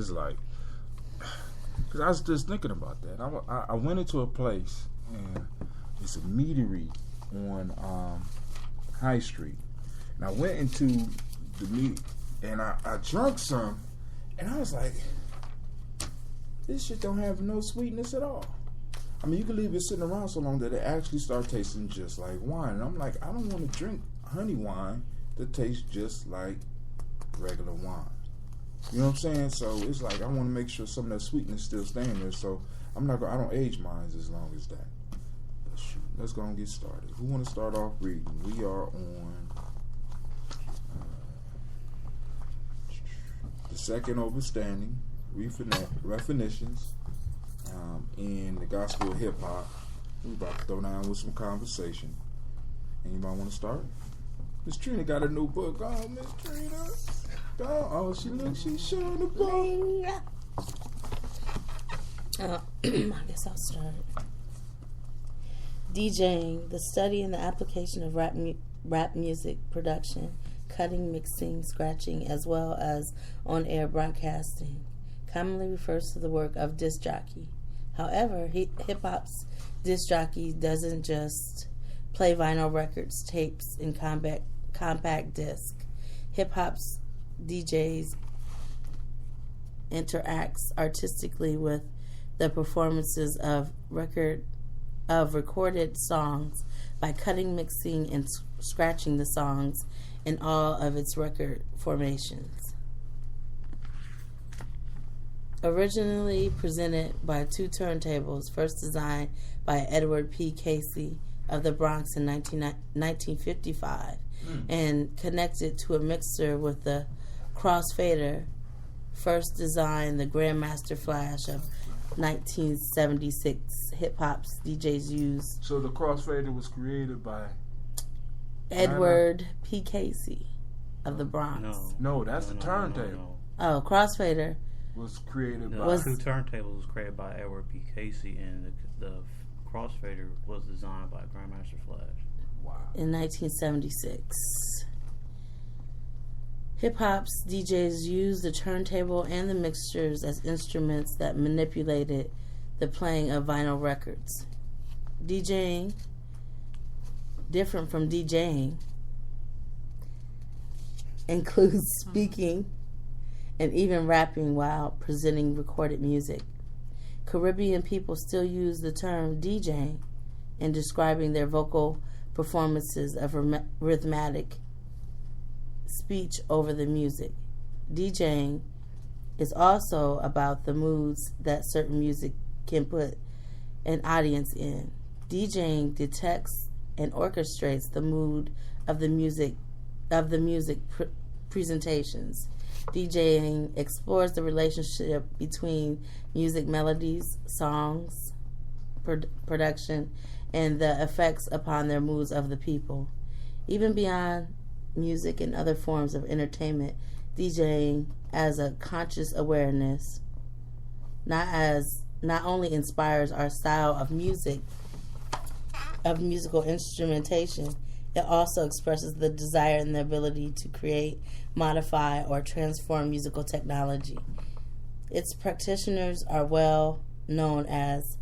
is like, because I was just thinking about that. I went into a place, and it's a meadery on High Street. And I went into the meat, and I drank some, and I was like, this shit don't have no sweetness at all. I mean, you can leave it sitting around so long that it actually starts tasting just like wine. And I'm like, I don't want to drink honey wine that tastes just like regular wine. You know what I'm saying? So it's like I want to make sure some of that sweetness still staying there. So I don't age mine as long as that. But shoot, let's go and get started. Who want to start off reading? We are on the second overstanding, definitions in the gospel of hip hop. We're about to throw down with some conversation. Anybody want to start? Miss Trina got a new book. Oh, Miss Trina. Oh, she's showing the book. I guess I'll start. DJing, the study and the application of rap music production, cutting, mixing, scratching, as well as on-air broadcasting, commonly refers to the work of disc jockey. However, hip-hop's disc jockey doesn't just play vinyl records, tapes, and compact disc. Hip-hop's DJs interacts artistically with the performances of recorded songs by cutting, mixing, and scratching the songs in all of its record formations. Originally presented by two turntables, first designed by Edward P. Casey of the Bronx in 1955, and connected to a mixer with the crossfader, first designed the Grandmaster Flash of 1976. Hip-hop's DJs used. So the crossfader was created by Edward P. Casey of the Bronx. No, that's the turntable. Oh, crossfader was created by... The two turntables was created by Edward P. Casey, and the crossfader was designed by Grandmaster Flash. Wow. In 1976. Hip-hop's DJs used the turntable and the mixtures as instruments that manipulated the playing of vinyl records. DJing, different from DJing, includes speaking and even rapping while presenting recorded music. Caribbean people still use the term DJing in describing their vocal performances of rhythmic speech over the music. DJing is also about the moods that certain music can put an audience in. DJing detects and orchestrates the mood of the music presentations. DJing explores the relationship between music melodies, songs, production, and the effects upon their moods of the people. Even beyond music and other forms of entertainment, DJing as a conscious awareness not only inspires our style of music, of musical instrumentation, it also expresses the desire and the ability to create, modify, or transform musical technology. Its practitioners are well known as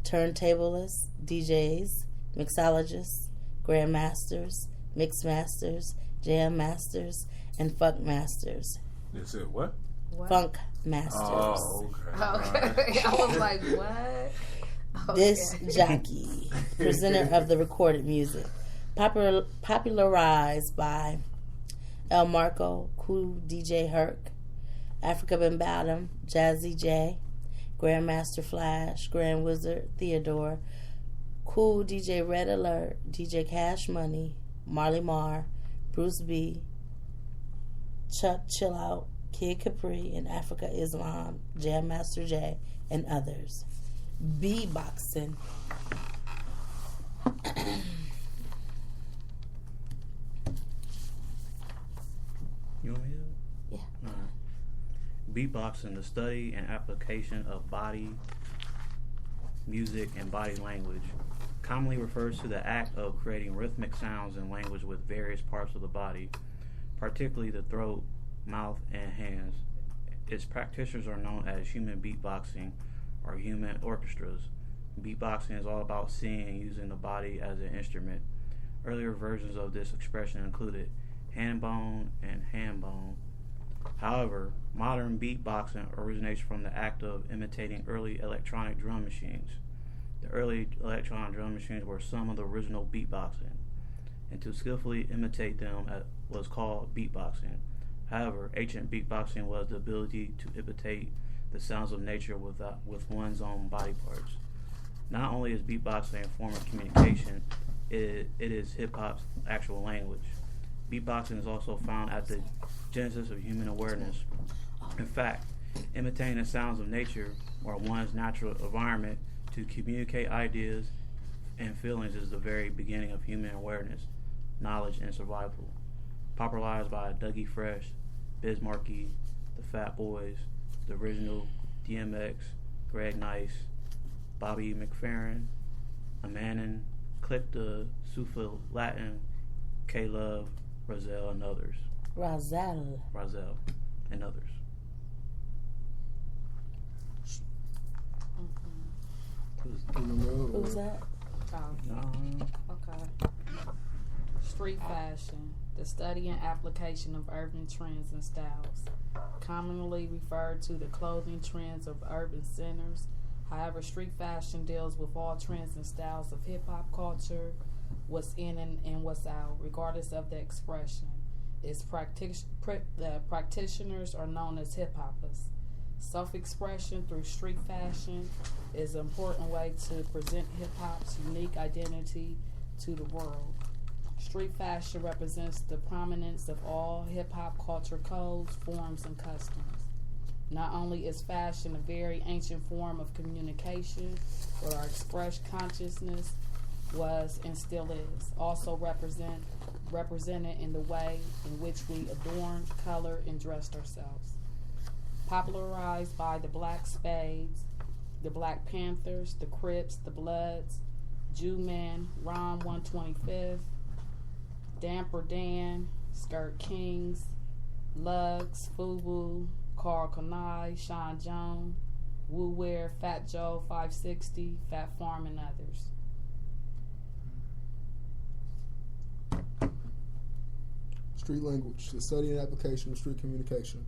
turntablists, DJs, mixologists, grandmasters, mixmasters, jam masters, and funk masters. They said what? Funk masters. Oh, okay. Okay. I was like, what? Okay. Disc jockey, presenter of the recorded music, popularized by El Marco, Cool DJ Herc, Africa Bambaatam, Jazzy J, Grandmaster Flash, Grand Wizard Theodore, Cool DJ Red Alert, DJ Cash Money, Marley Marr, Bruce B, Chuck Chill Out, Kid Capri, and Africa Islam, Jam Master J, and others. Beatboxing. You want me to? Yeah. Beatboxing, the study and application of body, music, and body language, commonly refers to the act of creating rhythmic sounds and language with various parts of the body, particularly the throat, mouth, and hands, Its practitioners are known as human beatboxing or human orchestras. Beatboxing is all about seeing and using the body as an instrument. Earlier versions of this expression included hand bone and hand bone. However, modern beatboxing originates from the act of imitating early electronic drum machines. The early electronic drum machines were some of the original beatboxing, and to skillfully imitate them was called beatboxing. However, ancient beatboxing was the ability to imitate the sounds of nature with one's own body parts. Not only is beatboxing a form of communication, it is hip-hop's actual language. Beatboxing is also found at the genesis of human awareness. In fact, imitating the sounds of nature or one's natural environment to communicate ideas and feelings is the very beginning of human awareness, knowledge, and survival. Popularized by Dougie Fresh, Biz Markie, the Fat Boys, the original DMX, Greg Nice, Bobby McFerrin, Amanin, Click the Sufa Latin, K-Love, Rozelle, and others. Rozelle and others. Who's that? Okay. Street fashion, the study and application of urban trends and styles, commonly referred to the clothing trends of urban centers. However, street fashion deals with all trends and styles of hip-hop culture, what's in and what's out, regardless of the expression. Its practitioners are known as hip-hoppers. Self-expression through street fashion is an important way to present hip-hop's unique identity to the world. Street fashion represents the prominence of all hip-hop culture codes, forms, and customs. Not only is fashion a very ancient form of communication, but our expressed consciousness was and still is also represented in the way in which we adorned, colored, and dressed ourselves. Popularized by the Black Spades, the Black Panthers, the Crips, the Bloods, Jew Men, Ron 125th, Damper Dan, Skirt Kings, Lugs, Fubu, Carl Kanai, Sean Jones, Wu Wear, Fat Joe 560, Fat Farm, and others. Street language, the study and application of street communication,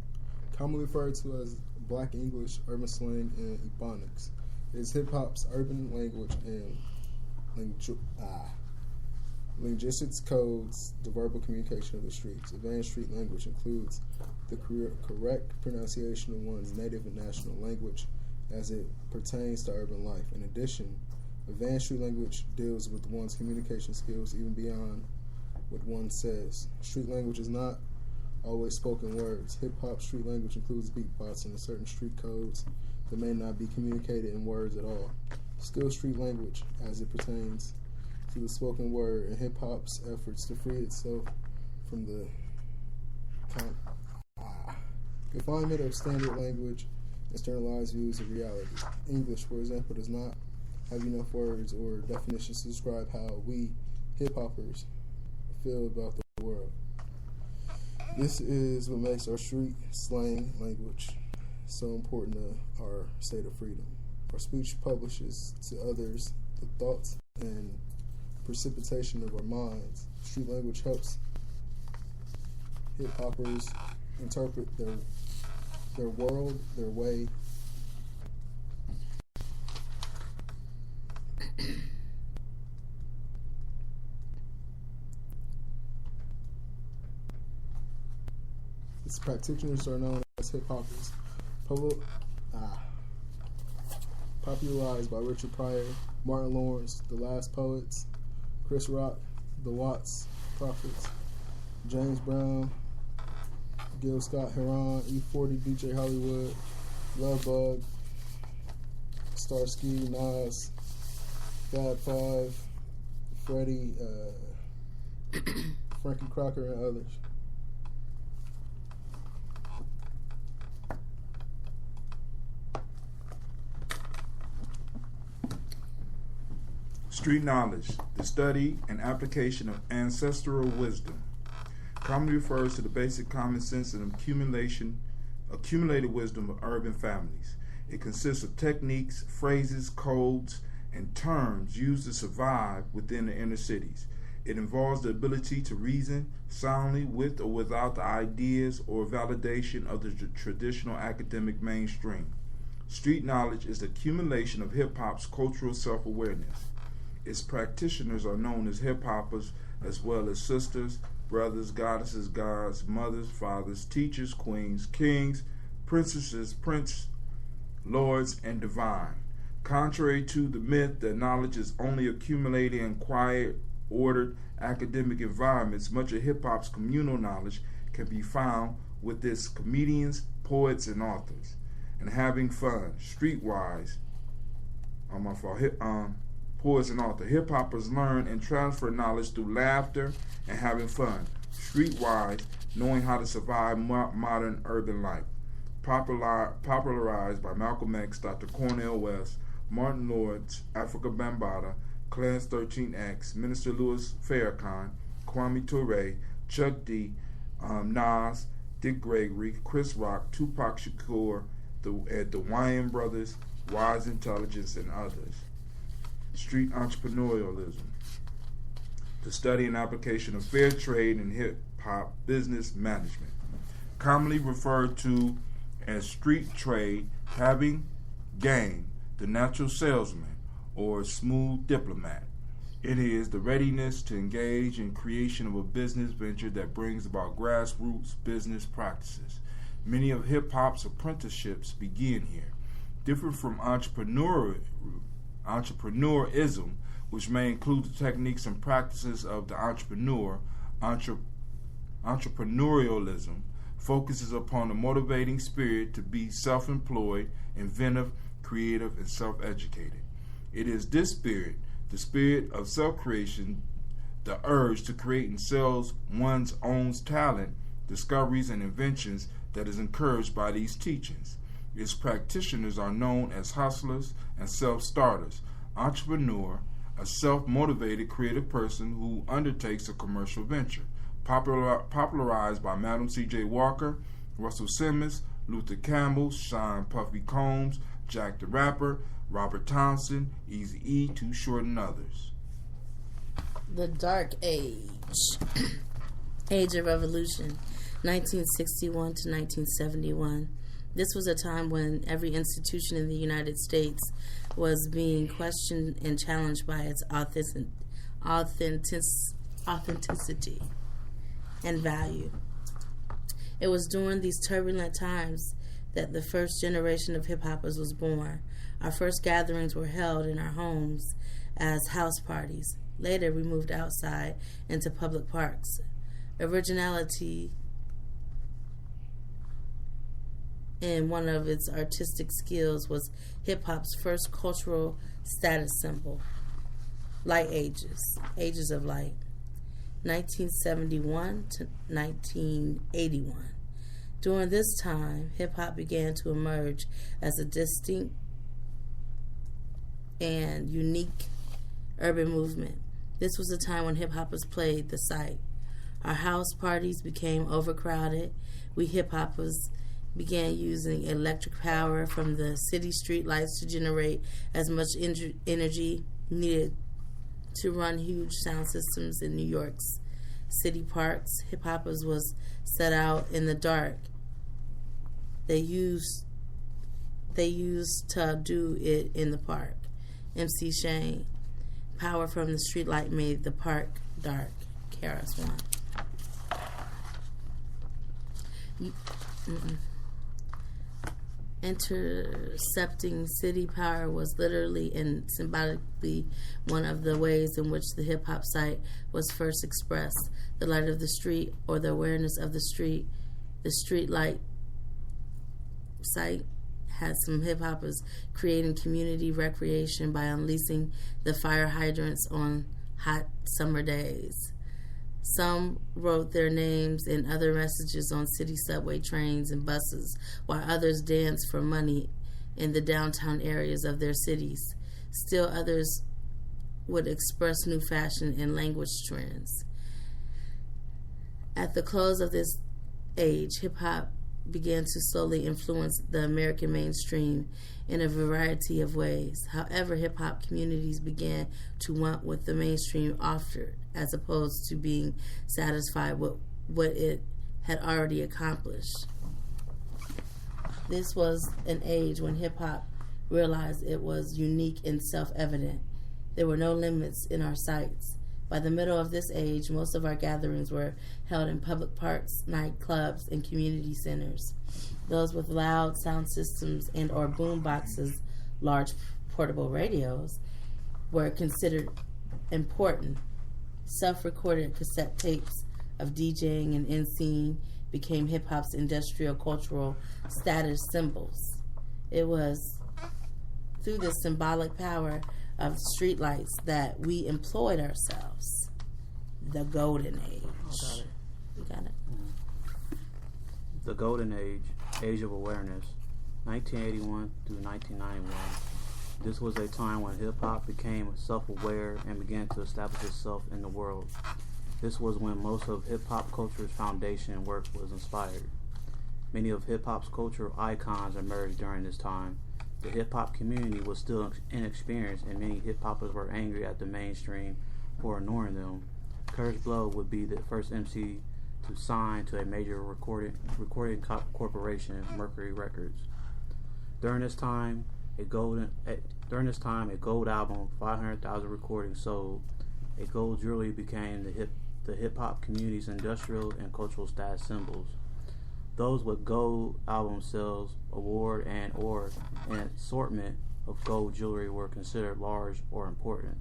commonly referred to as Black English, urban slang, and ebonics. It is hip-hop's urban language and linguistics codes the verbal communication of the streets. Advanced street language includes the correct pronunciation of one's native and national language as it pertains to urban life. In addition, advanced street language deals with one's communication skills even beyond what one says. Street language is not always spoken words. Hip-hop street language includes beatboxing and certain street codes that may not be communicated in words at all. Still street language as it pertains to the spoken word and hip-hop's efforts to free itself from the confinement of standard language and externalized views of reality. English, for example, does not have enough words or definitions to describe how we hip-hoppers feel about the world. This is what makes our street slang language so important to our state of freedom. Our speech publishes to others the thoughts and precipitation of our minds. Street language helps hip-hoppers interpret their world, their way. Its practitioners are known as hip-hoppers. Popularized by Richard Pryor, Martin Lawrence, The Last Poets, Chris Rock, The Watts Prophets, James Brown, Gil Scott-Heron, E40, DJ Hollywood, Love Bug, Starsky, Nas, Fab Five, Freddie, Frankie Crocker, and others. Street knowledge, the study and application of ancestral wisdom, commonly refers to the basic common sense and accumulation accumulated wisdom of urban families. It consists of techniques, phrases, codes, and terms used to survive within the inner cities. It involves the ability to reason soundly with or without the ideas or validation of the traditional academic mainstream. Street knowledge is the accumulation of hip-hop's cultural self-awareness. Its practitioners are known as hip-hoppers, as well as sisters, brothers, goddesses, gods, mothers, fathers, teachers, queens, kings, princesses, prince, lords, and divine. Contrary to the myth that knowledge is only accumulated in quiet, ordered academic environments, much of hip-hop's communal knowledge can be found with its comedians, poets, and authors. And having fun, streetwise, poets and authors. Hip-hoppers learn and transfer knowledge through laughter and having fun. Streetwise, knowing how to survive modern urban life. Popularized by Malcolm X, Dr. Cornel West, Martin Lawrence, Africa Bambaataa, Clarence 13X, Minister Louis Farrakhan, Kwame Ture, Chuck D, Nas, Dick Gregory, Chris Rock, Tupac Shakur, the Wayans Brothers, Wise Intelligence, and others. Street entrepreneurialism, the study and application of fair trade and hip-hop business management, commonly referred to as street trade, having game, the natural salesman, or smooth diplomat. It is the readiness to engage in creation of a business venture that brings about grassroots business practices. Many of hip-hop's apprenticeships begin here. Different from entrepreneurism, which may include the techniques and practices of the entrepreneur, entrepreneurialism focuses upon the motivating spirit to be self-employed, inventive, creative, and self-educated. It is this spirit, the spirit of self-creation, the urge to create and sell one's own talent, discoveries, and inventions that is encouraged by these teachings. Its practitioners are known as hustlers and self-starters. Entrepreneur, a self-motivated creative person who undertakes a commercial venture. Popularized by Madam C.J. Walker, Russell Simmons, Luther Campbell, Sean Puffy Combs, Jack the Rapper, Robert Townsend, Eazy-E, Too Short, and others. The Dark Age. Age of Revolution, 1961 to 1971. This was a time when every institution in the United States was being questioned and challenged by its authenticity and value. It was during these turbulent times that the first generation of hip-hoppers was born. Our first gatherings were held in our homes as house parties. Later, we moved outside into public parks. Originality in one of its artistic skills was hip-hop's first cultural status symbol, light ages of light, 1971 to 1981. During this time, hip-hop began to emerge as a distinct and unique urban movement. This was a time when hip-hoppers played the site. Our house parties became overcrowded. We hip-hoppers began using electric power from the city street lights to generate as much energy needed to run huge sound systems in New York's city parks. Hip-hoppers was set out in the dark. They used to do it in the park. MC Shane, power from the streetlight made the park dark. KRS-One. Intercepting city power was literally and symbolically one of the ways in which the hip-hop site was first expressed. The light of the street, or the awareness of the street light site, had some hip-hoppers creating community recreation by unleashing the fire hydrants on hot summer days. Some wrote their names and other messages on city subway trains and buses, while others danced for money in the downtown areas of their cities. Still others would express new fashion and language trends. At the close of this age, hip-hop began to slowly influence the American mainstream in a variety of ways. However, hip-hop communities began to want what the mainstream offered, as opposed to being satisfied with what it had already accomplished. This was an age when hip-hop realized it was unique and self-evident. There were no limits in our sights. By the middle of this age, most of our gatherings were held in public parks, nightclubs, and community centers. Those with loud sound systems and or boom boxes, large portable radios, were considered important. Self-recorded cassette tapes of DJing and NCing became hip-hop's industrial cultural status symbols. It was through the symbolic power of streetlights that we employed ourselves. The Golden Age. You got it? The Golden Age, Age of Awareness, 1981 through 1991. This was a time when hip-hop became self-aware and began to establish itself in the world. This was when most of hip-hop culture's foundation work was inspired. Many of hip-hop's cultural icons emerged during this time. The hip-hop community was still inexperienced, and many hip-hoppers were angry at the mainstream for ignoring them. Kurtis Blow would be the first MC to sign to a major recording corporation, Mercury Records. During this time, a gold album, 500,000 recordings sold. A gold jewelry became the hip-hop community's industrial and cultural status symbols. Those with gold album sales, award, and or an assortment of gold jewelry were considered large or important.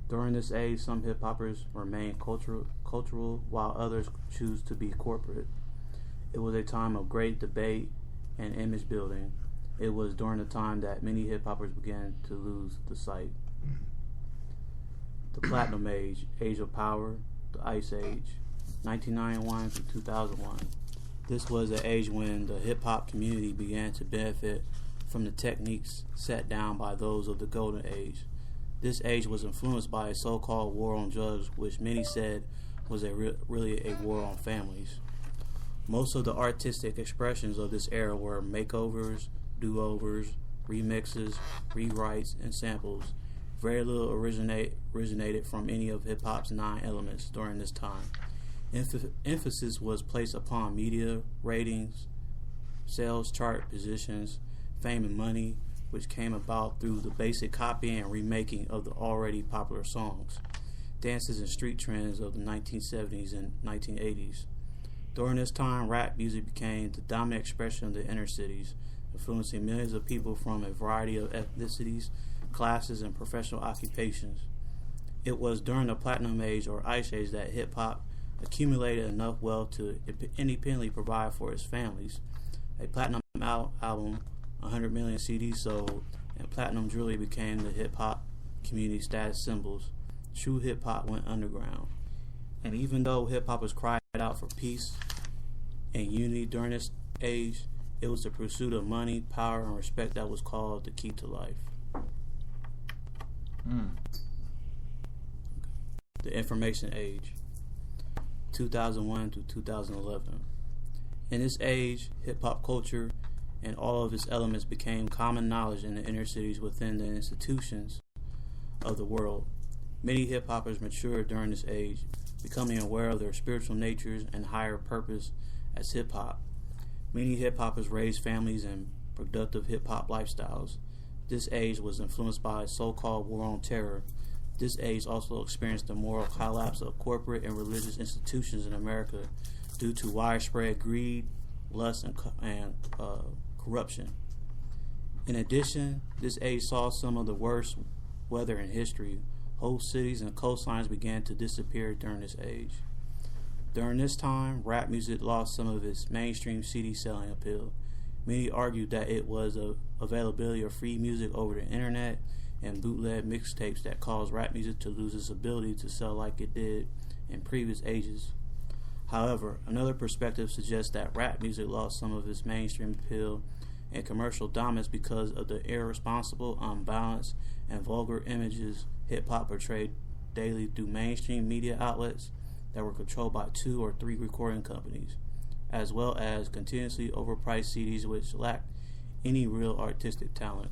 During this age, some hip-hoppers remained cultural while others choose to be corporate. It was a time of great debate and image building. It was during the time that many hip-hoppers began to lose the sight. The Platinum Age, Age of Power, the Ice Age, 1991 to 2001. This was an age when the hip-hop community began to benefit from the techniques set down by those of the Golden Age. This age was influenced by a so-called war on drugs, which many said was really a war on families. Most of the artistic expressions of this era were makeovers, do-overs, remixes, rewrites, and samples. Very little originated from any of hip-hop's 9 elements during this time. Emphasis was placed upon media, ratings, sales chart positions, fame and money, which came about through the basic copying and remaking of the already popular songs, dances and street trends of the 1970s and 1980s. During this time, rap music became the dominant expression of the inner cities, influencing millions of people from a variety of ethnicities, classes, and professional occupations. It was during the Platinum Age or Ice Age that hip-hop accumulated enough wealth to independently provide for its families. A platinum album, 100 million CDs sold, and platinum jewelry became the hip-hop community status symbols. True hip-hop went underground. And even though hip-hoppers cried out for peace and unity during this age, it was the pursuit of money, power, and respect that was called the key to life. The Information Age, 2001 to 2011. In this age, hip-hop culture and all of its elements became common knowledge in the inner cities within the institutions of the world. Many hip-hoppers matured during this age, becoming aware of their spiritual natures and higher purpose as hip-hop. Many hip-hoppers raised families and productive hip-hop lifestyles. This age was influenced by a so-called war on terror. This age also experienced the moral collapse of corporate and religious institutions in America due to widespread greed, lust, and corruption. In addition, this age saw some of the worst weather in history. Whole cities and coastlines began to disappear during this age. During this time, rap music lost some of its mainstream CD selling appeal. Many argued that it was the availability of free music over the internet and bootleg mixtapes that caused rap music to lose its ability to sell like it did in previous ages. However, another perspective suggests that rap music lost some of its mainstream appeal and commercial dominance because of the irresponsible, unbalanced, and vulgar images hip-hop portrayed daily through mainstream media outlets that were controlled by 2 or 3 recording companies. as well as continuously overpriced CDs which lacked any real artistic talent.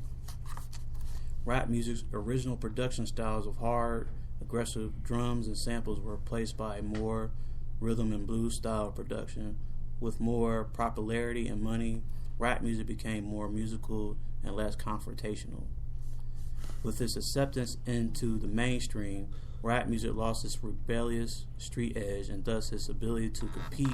Rap music's original production styles of hard, aggressive drums and samples were replaced by more rhythm and blues style production. With more popularity and money, rap music became more musical and less confrontational. With its acceptance into the mainstream, rap music lost its rebellious street edge and thus its ability to compete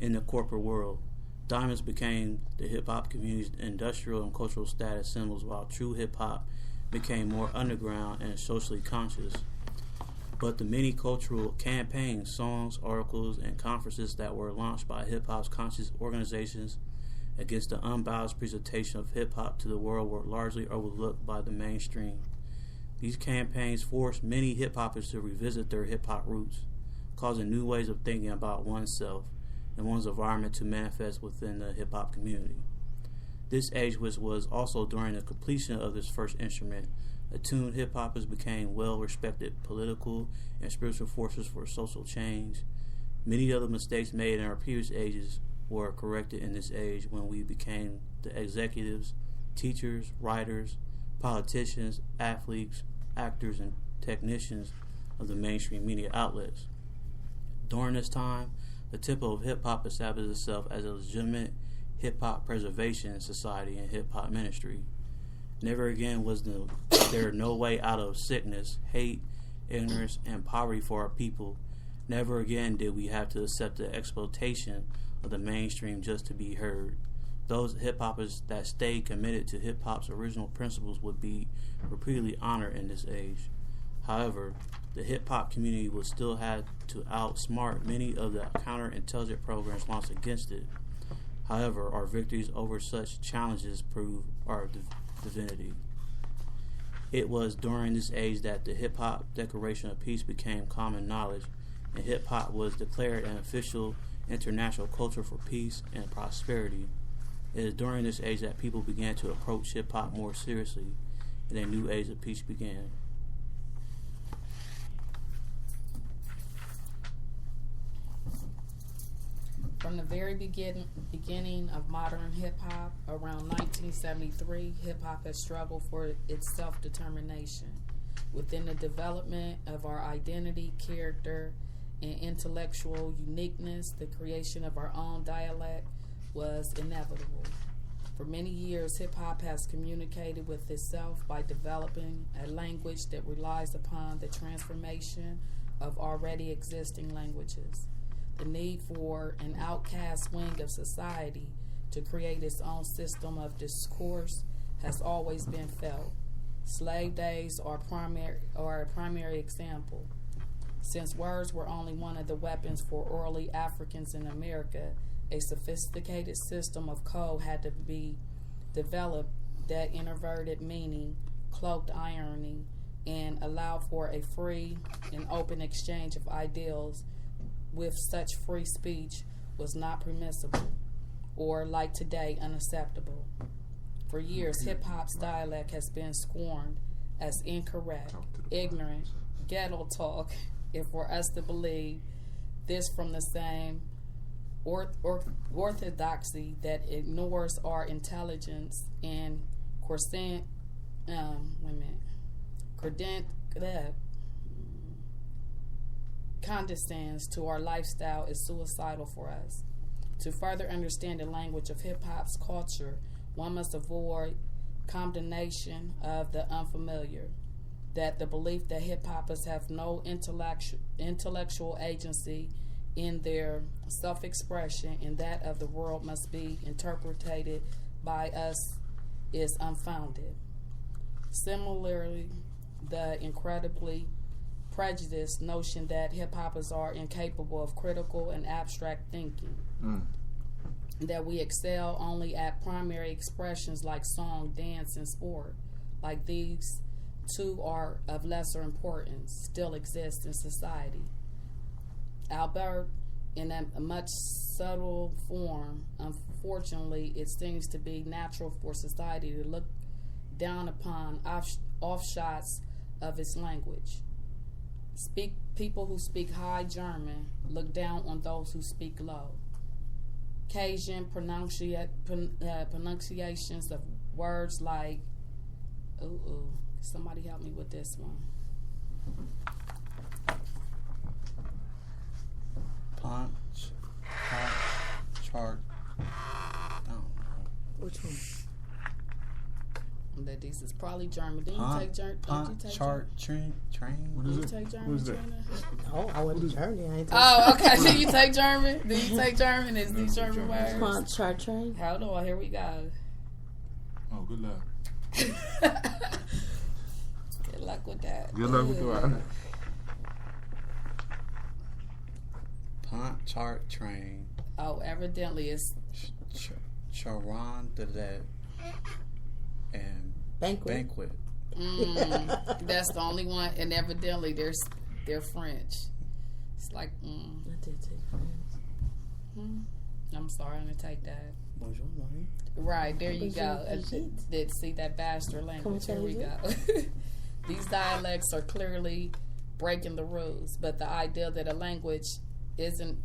in the corporate world. Diamonds became the hip-hop community's industrial and cultural status symbols, while true hip-hop became more underground and socially conscious. But the many cultural campaigns, songs, articles, and conferences that were launched by hip-hop's conscious organizations against the unbiased presentation of hip-hop to the world were largely overlooked by the mainstream. These campaigns forced many hip-hoppers to revisit their hip-hop roots, causing new ways of thinking about oneself and one's environment to manifest within the hip-hop community. This age, which was also during the completion of this first instrument, attuned hip-hoppers became well-respected political and spiritual forces for social change. Many of the mistakes made in our previous ages were corrected in this age when we became the executives, teachers, writers, politicians, athletes, actors, and technicians of the mainstream media outlets. During this time, the temple of hip-hop established itself as a legitimate hip-hop preservation society and hip-hop ministry. Never again was there no way out of sickness, hate, ignorance, and poverty for our people. Never again did we have to accept the exploitation of the mainstream just to be heard. Those hip-hoppers that stayed committed to hip-hop's original principles would be repeatedly honored in this age. However, the hip-hop community would still have to outsmart many of the counterintelligence programs launched against it. However, our victories over such challenges prove our divinity. It was during this age that the hip-hop Declaration of Peace became common knowledge, and hip-hop was declared an official international culture for peace and prosperity. It is during this age that people began to approach hip-hop more seriously, and a new age of peace began. From the very beginning of modern hip-hop, around 1973, hip-hop has struggled for its self-determination. Within the development of our identity, character, and intellectual uniqueness, the creation of our own dialect was inevitable. For many years, hip-hop has communicated with itself by developing a language that relies upon the transformation of already existing languages. The need for an outcast wing of society to create its own system of discourse has always been felt. Slave days are a primary example. Since words were only one of the weapons for early Africans in America, a sophisticated system of code had to be developed that inverted meaning, cloaked irony, and allowed for a free and open exchange of ideals. With such free speech was not permissible, or like today, unacceptable. For years, hip-hop's dialect has been scorned as incorrect, ignorant, ghetto talk, and for us to believe this from the same orthodoxy that ignores our intelligence and condescends to our lifestyle is suicidal for us. To further understand the language of hip-hop's culture, one must avoid condemnation of the unfamiliar, that the belief that hip-hoppers have no intellectual agency in their self-expression and that of the world must be interpreted by us is unfounded. Similarly, the incredibly prejudiced notion that hip-hoppers are incapable of critical and abstract thinking, that we excel only at primary expressions like song, dance, and sport, like these two are of lesser importance, still exist in society. Albeit in a much subtle form, unfortunately, it seems to be natural for society to look down upon offshots of its language. People who speak High German look down on those who speak low. Cajun pronunciations of words like, somebody help me with this one. Punch, chart. I don't know. Which one? That this is probably German. Didn't you take German? Chart, train. What is Did it? you take German? What is that? Trina? No, I wasn't German. I ain't Oh, okay. Did you take German? Did you take German? Is these German words? Pont Chartrain. Hold on. Here we go. Oh, good luck. Good luck with that. Good luck with that. Punt, chart, train. Oh, evidently it's Charon, and Banquet. That's the only one, and evidently they're French. It's like, I did take French. I'm sorry, I'm gonna take that. Bonjour, Marie. Right there, you Bonjour, go. Brigitte. See that bastard language? Here we go. Comment These dialects are clearly breaking the rules, but the idea that a language isn't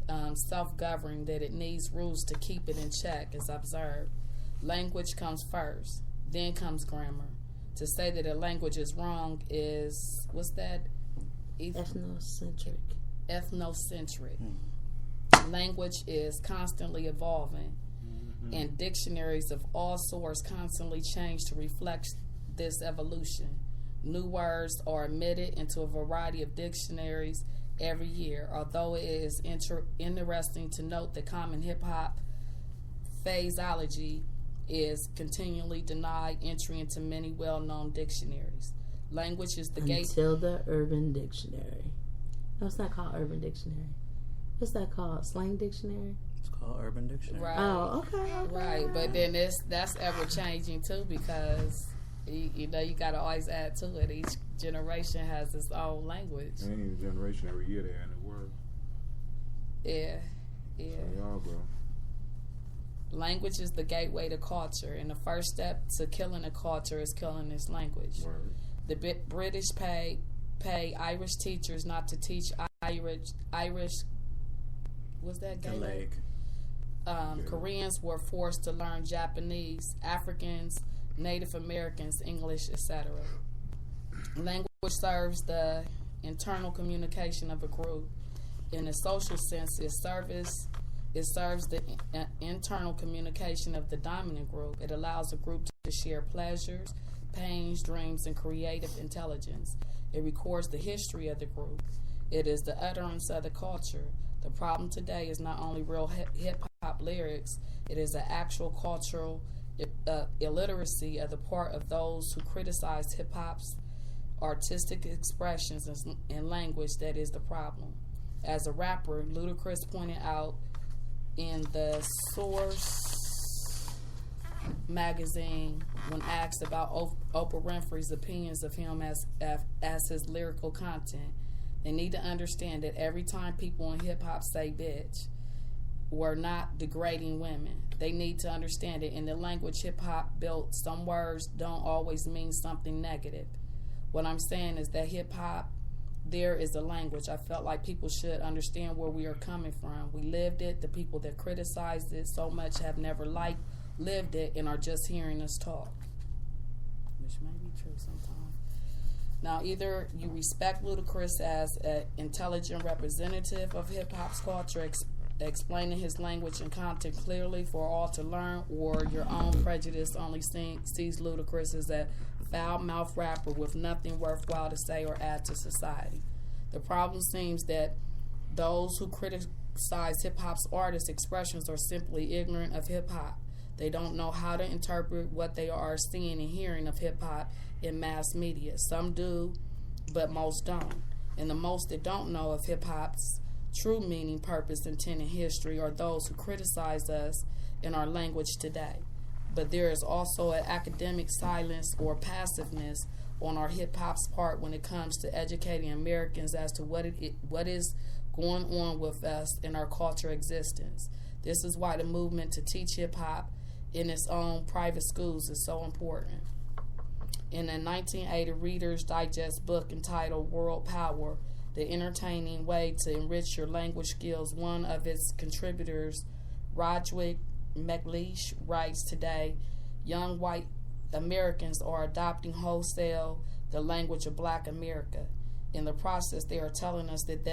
self-governing, that it needs rules to keep it in check, is absurd. Language comes first, then comes grammar. To say that a language is wrong is, what's that? Ethnocentric. Language is constantly evolving, and dictionaries of all sorts constantly change to reflect this evolution. New words are admitted into a variety of dictionaries every year, although it is interesting to note that common hip-hop phraseology is continually denied entry into many well-known dictionaries. Language is the gate. Until the Urban Dictionary. No, it's not called Urban Dictionary. What's that called? Slang Dictionary? It's called Urban Dictionary. Right. Oh, okay. Right, but then that's ever changing too, because you know you got to always add to it. Each generation has its own language. Any generation every year they're in the world. Yeah. So y'all go. Language is the gateway to culture, and the first step to killing a culture is killing its language. Word. The British pay Irish teachers not to teach Irish. Was that Gaelic? Koreans were forced to learn Japanese, Africans, Native Americans, English, etc. Language serves the internal communication of a group. In a social sense, it serves the internal communication of the dominant group. It allows a group to share pleasures, pains, dreams, and creative intelligence. It records the history of the group. It is the utterance of the culture. The problem today is not only real hip-hop lyrics, it is an actual cultural illiteracy of the part of those who criticize hip-hop's artistic expressions and language that is the problem. As a rapper, Ludacris pointed out in the Source magazine when asked about Oprah Winfrey's opinions of him as his lyrical content. They need to understand that every time people in hip-hop say bitch, we're not degrading women. They need to understand that in the language hip-hop built, some words don't always mean something negative. What I'm saying is that hip-hop, there is a language. I felt like people should understand where we are coming from. We lived it. The people that criticized it so much have never lived it and are just hearing us talk, which may be true sometimes. Now, either you respect Ludacris as an intelligent representative of hip-hop's culture, explaining his language and content clearly for all to learn, or your own prejudice only sees Ludacris as a foul-mouthed rapper with nothing worthwhile to say or add to society. The problem seems that those who criticize hip-hop's artists' expressions are simply ignorant of hip-hop. They don't know how to interpret what they are seeing and hearing of hip-hop in mass media. Some do, but most don't. And the most that don't know of hip-hop's true meaning, purpose, intent, and history are those who criticize us in our language today. But there is also an academic silence or passiveness on our hip-hop's part when it comes to educating Americans as to what is going on with us in our culture existence. This is why the movement to teach hip-hop in its own private schools is so important. In a 1980 Reader's Digest book entitled World Power, The Entertaining Way to Enrich Your Language Skills, one of its contributors Roderick McLeish writes today, young white Americans are adopting wholesale the language of Black America. In the process, they are telling us that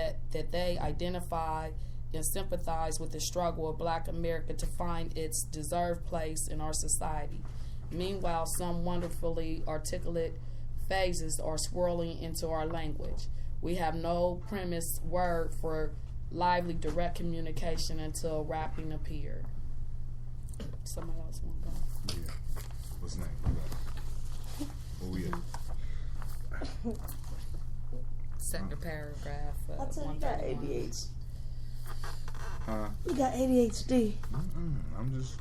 they identify and sympathize with the struggle of Black America to find its deserved place in our society. Meanwhile, some wonderfully articulate phases are swirling into our language. We have no premise word for lively direct communication until rapping appeared. Somebody else want to go? Yeah. What's next? Where we at? Second paragraph. I tell you, you got 131. ADHD. Huh? You got ADHD.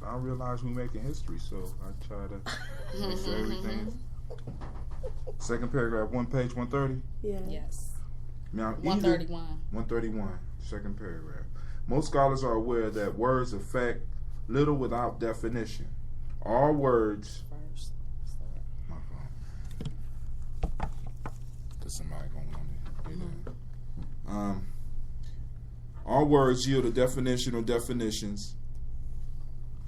I realize we're making history, so I try to make sure everything. Second paragraph, page 130. Yeah. Yes. Now, 131. 131, second paragraph. Most scholars are aware that words affect little without definition. All words. First. My phone. Because somebody going to want to do that. All words yield a definition or definitions,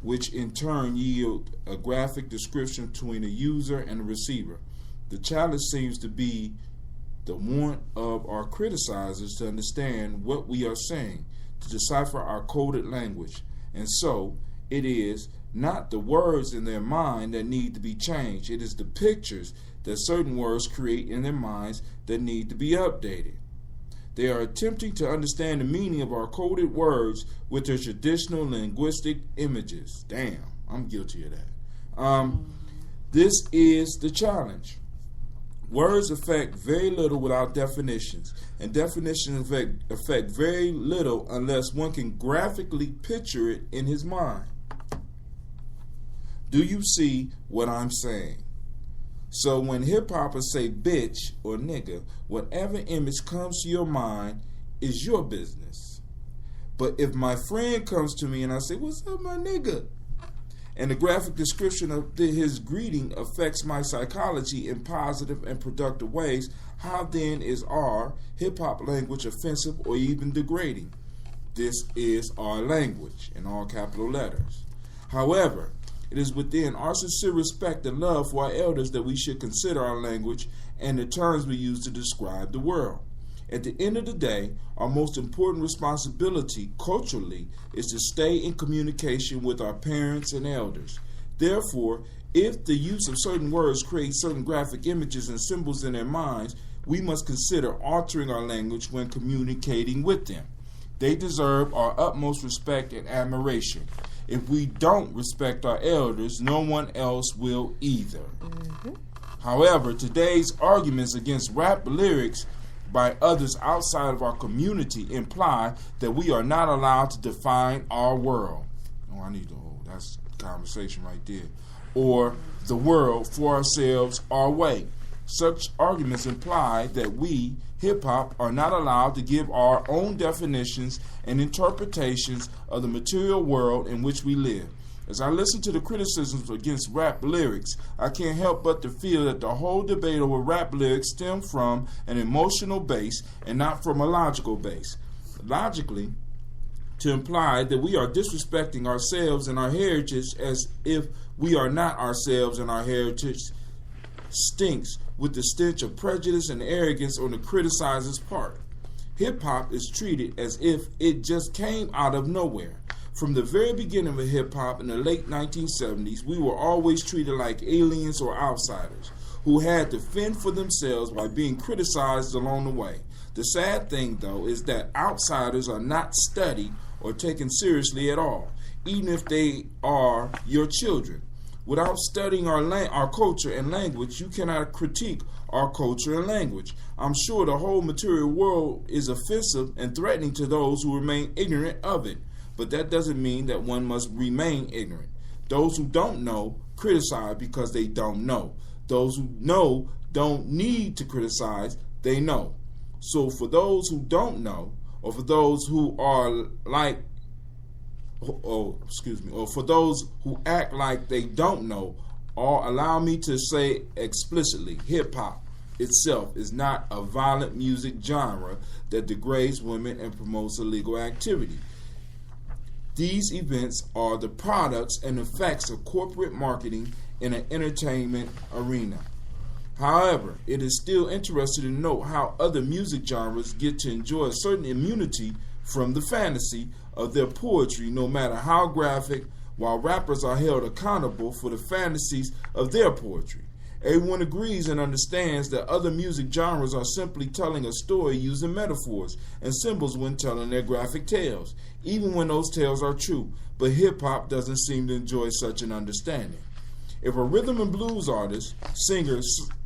which in turn yield a graphic description between a user and a receiver. The challenge seems to be the want of our criticizers to understand what we are saying, to decipher our coded language. And so, it is not the words in their mind that need to be changed. It is the pictures that certain words create in their minds that need to be updated. They are attempting to understand the meaning of our coded words with their traditional linguistic images. Damn, I'm guilty of that. This is the challenge. Words affect very little without definitions, and definitions affect very little unless one can graphically picture it in his mind. Do you see what I'm saying? So when hip-hoppers say bitch or nigga, whatever image comes to your mind is your business. But if my friend comes to me and I say, what's up, my nigga? And the graphic description of his greeting affects my psychology in positive and productive ways, how then is our hip-hop language offensive or even degrading? This is our language, in all capital letters. However, it is within our sincere respect and love for our elders that we should consider our language and the terms we use to describe the world. At the end of the day, our most important responsibility culturally is to stay in communication with our parents and elders. Therefore, if the use of certain words creates certain graphic images and symbols in their minds, we must consider altering our language when communicating with them. They deserve our utmost respect and admiration. If we don't respect our elders, no one else will either. However, today's arguments against rap lyrics by others outside of our community imply that we are not allowed to define our world. That's conversation right there. Or the world for ourselves, our way. Such arguments imply that we, hip-hop, are not allowed to give our own definitions and interpretations of the material world in which we live. As I listen to the criticisms against rap lyrics, I can't help but to feel that the whole debate over rap lyrics stem from an emotional base and not from a logical base. Logically, to imply that we are disrespecting ourselves and our heritage as if we are not ourselves and our heritage stinks with the stench of prejudice and arrogance on the criticizer's part. Hip-hop is treated as if it just came out of nowhere. From the very beginning of hip-hop in the late 1970s, we were always treated like aliens or outsiders who had to fend for themselves by being criticized along the way. The sad thing, though, is that outsiders are not studied or taken seriously at all, even if they are your children. Without studying our culture and language, you cannot critique our culture and language. I'm sure the whole material world is offensive and threatening to those who remain ignorant of it. But that doesn't mean that one must remain ignorant. Those who don't know criticize because they don't know. Those who know don't need to criticize, they know. So for those who don't know, or for those who are like, or for those who act like they don't know, or allow me to say explicitly, hip-hop itself is not a violent music genre that degrades women and promotes illegal activity. These events are the products and effects of corporate marketing in an entertainment arena. However, it is still interesting to note how other music genres get to enjoy a certain immunity from the fantasy of their poetry, no matter how graphic, while rappers are held accountable for the fantasies of their poetry. Everyone agrees and understands that other music genres are simply telling a story using metaphors and symbols when telling their graphic tales, even when those tales are true, but hip-hop doesn't seem to enjoy such an understanding. If a rhythm and blues artist, singer,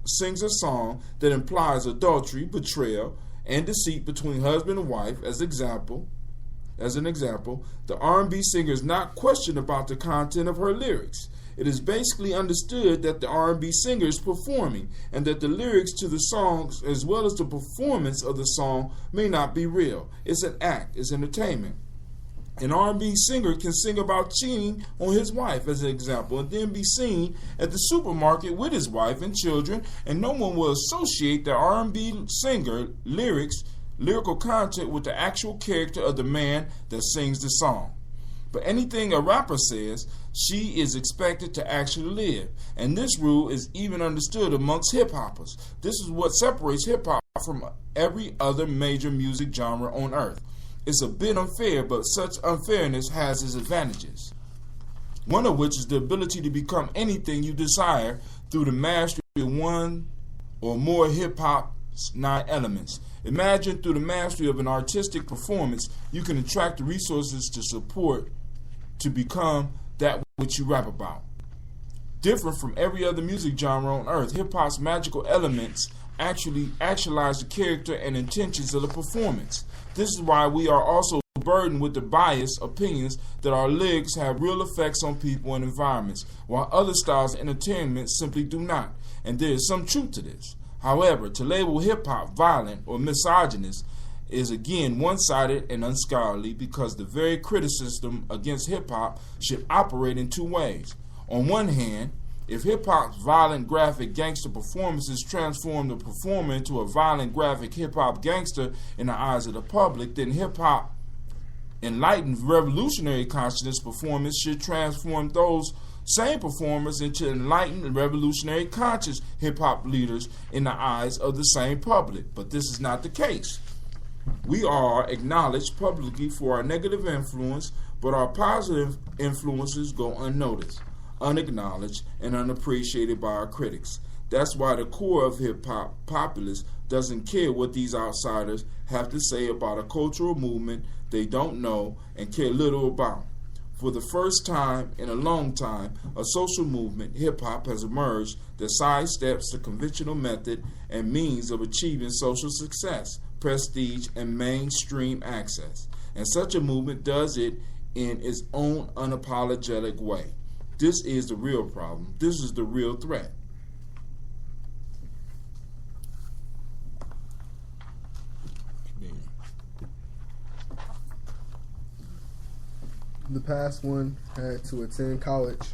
sings a song that implies adultery, betrayal, and deceit between husband and wife, as an example, the R&B singer is not questioned about the content of her lyrics. It is basically understood that the R&B singer is performing and that the lyrics to the songs as well as the performance of the song may not be real. It's an act, it's entertainment. An R&B singer can sing about cheating on his wife, as an example, and then be seen at the supermarket with his wife and children, and no one will associate the R&B singer lyrical content with the actual character of the man that sings the song. But anything a rapper says, she is expected to actually live. And this rule is even understood amongst hip-hoppers. This is what separates hip-hop from every other major music genre on earth. It's a bit unfair, but such unfairness has its advantages. One of which is the ability to become anything you desire through the mastery of one or more hip-hop's 9 elements. Imagine through the mastery of an artistic performance, you can attract the resources to support to become that which you rap about. Different from every other music genre on earth, hip-hop's magical elements actualize the character and intentions of the performance. This is why we are also burdened with the biased opinions that our lyrics have real effects on people and environments, while other styles of entertainment simply do not. And there is some truth to this. However, to label hip-hop violent or misogynist is again one-sided and unscholarly, because the very criticism against hip-hop should operate in 2 ways. On one hand, if hip-hop's violent graphic gangster performances transform the performer into a violent graphic hip-hop gangster in the eyes of the public, then hip-hop enlightened revolutionary consciousness performance should transform those same performers into enlightened and revolutionary conscious hip-hop leaders in the eyes of the same public. But this is not the case. We are acknowledged publicly for our negative influence, but our positive influences go unnoticed, unacknowledged, and unappreciated by our critics. That's why the core of hip-hop populace doesn't care what these outsiders have to say about a cultural movement they don't know and care little about. For the first time in a long time, a social movement, hip-hop, has emerged that sidesteps the conventional method and means of achieving social success, prestige, and mainstream access. And such a movement does it in its own unapologetic way. This is the real problem. This is the real threat. In the past, one had to attend college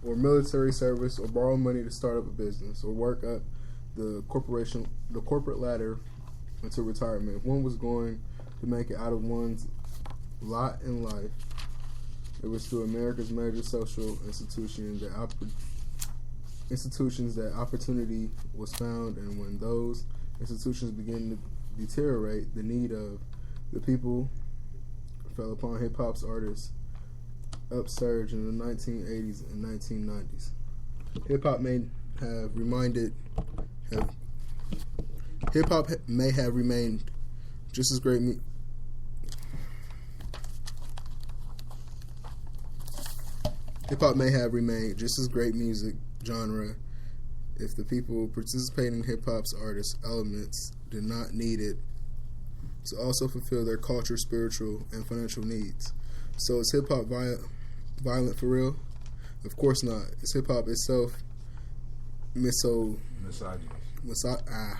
or military service or borrow money to start up a business or work up the corporate ladder until retirement. If one was going to make it out of one's lot in life, it was through America's major social institutions that opportunity was found, and when those institutions began to deteriorate, the need of the people fell upon hip-hop's artists upsurge in the 1980s and 1990s. Hip-hop may have remained just as great Hip-hop may have remained just as great music genre if the people participating in hip-hop's artist elements did not need it to also fulfill their culture, spiritual, and financial needs. So is hip-hop violent for real? Of course not. Is hip-hop itself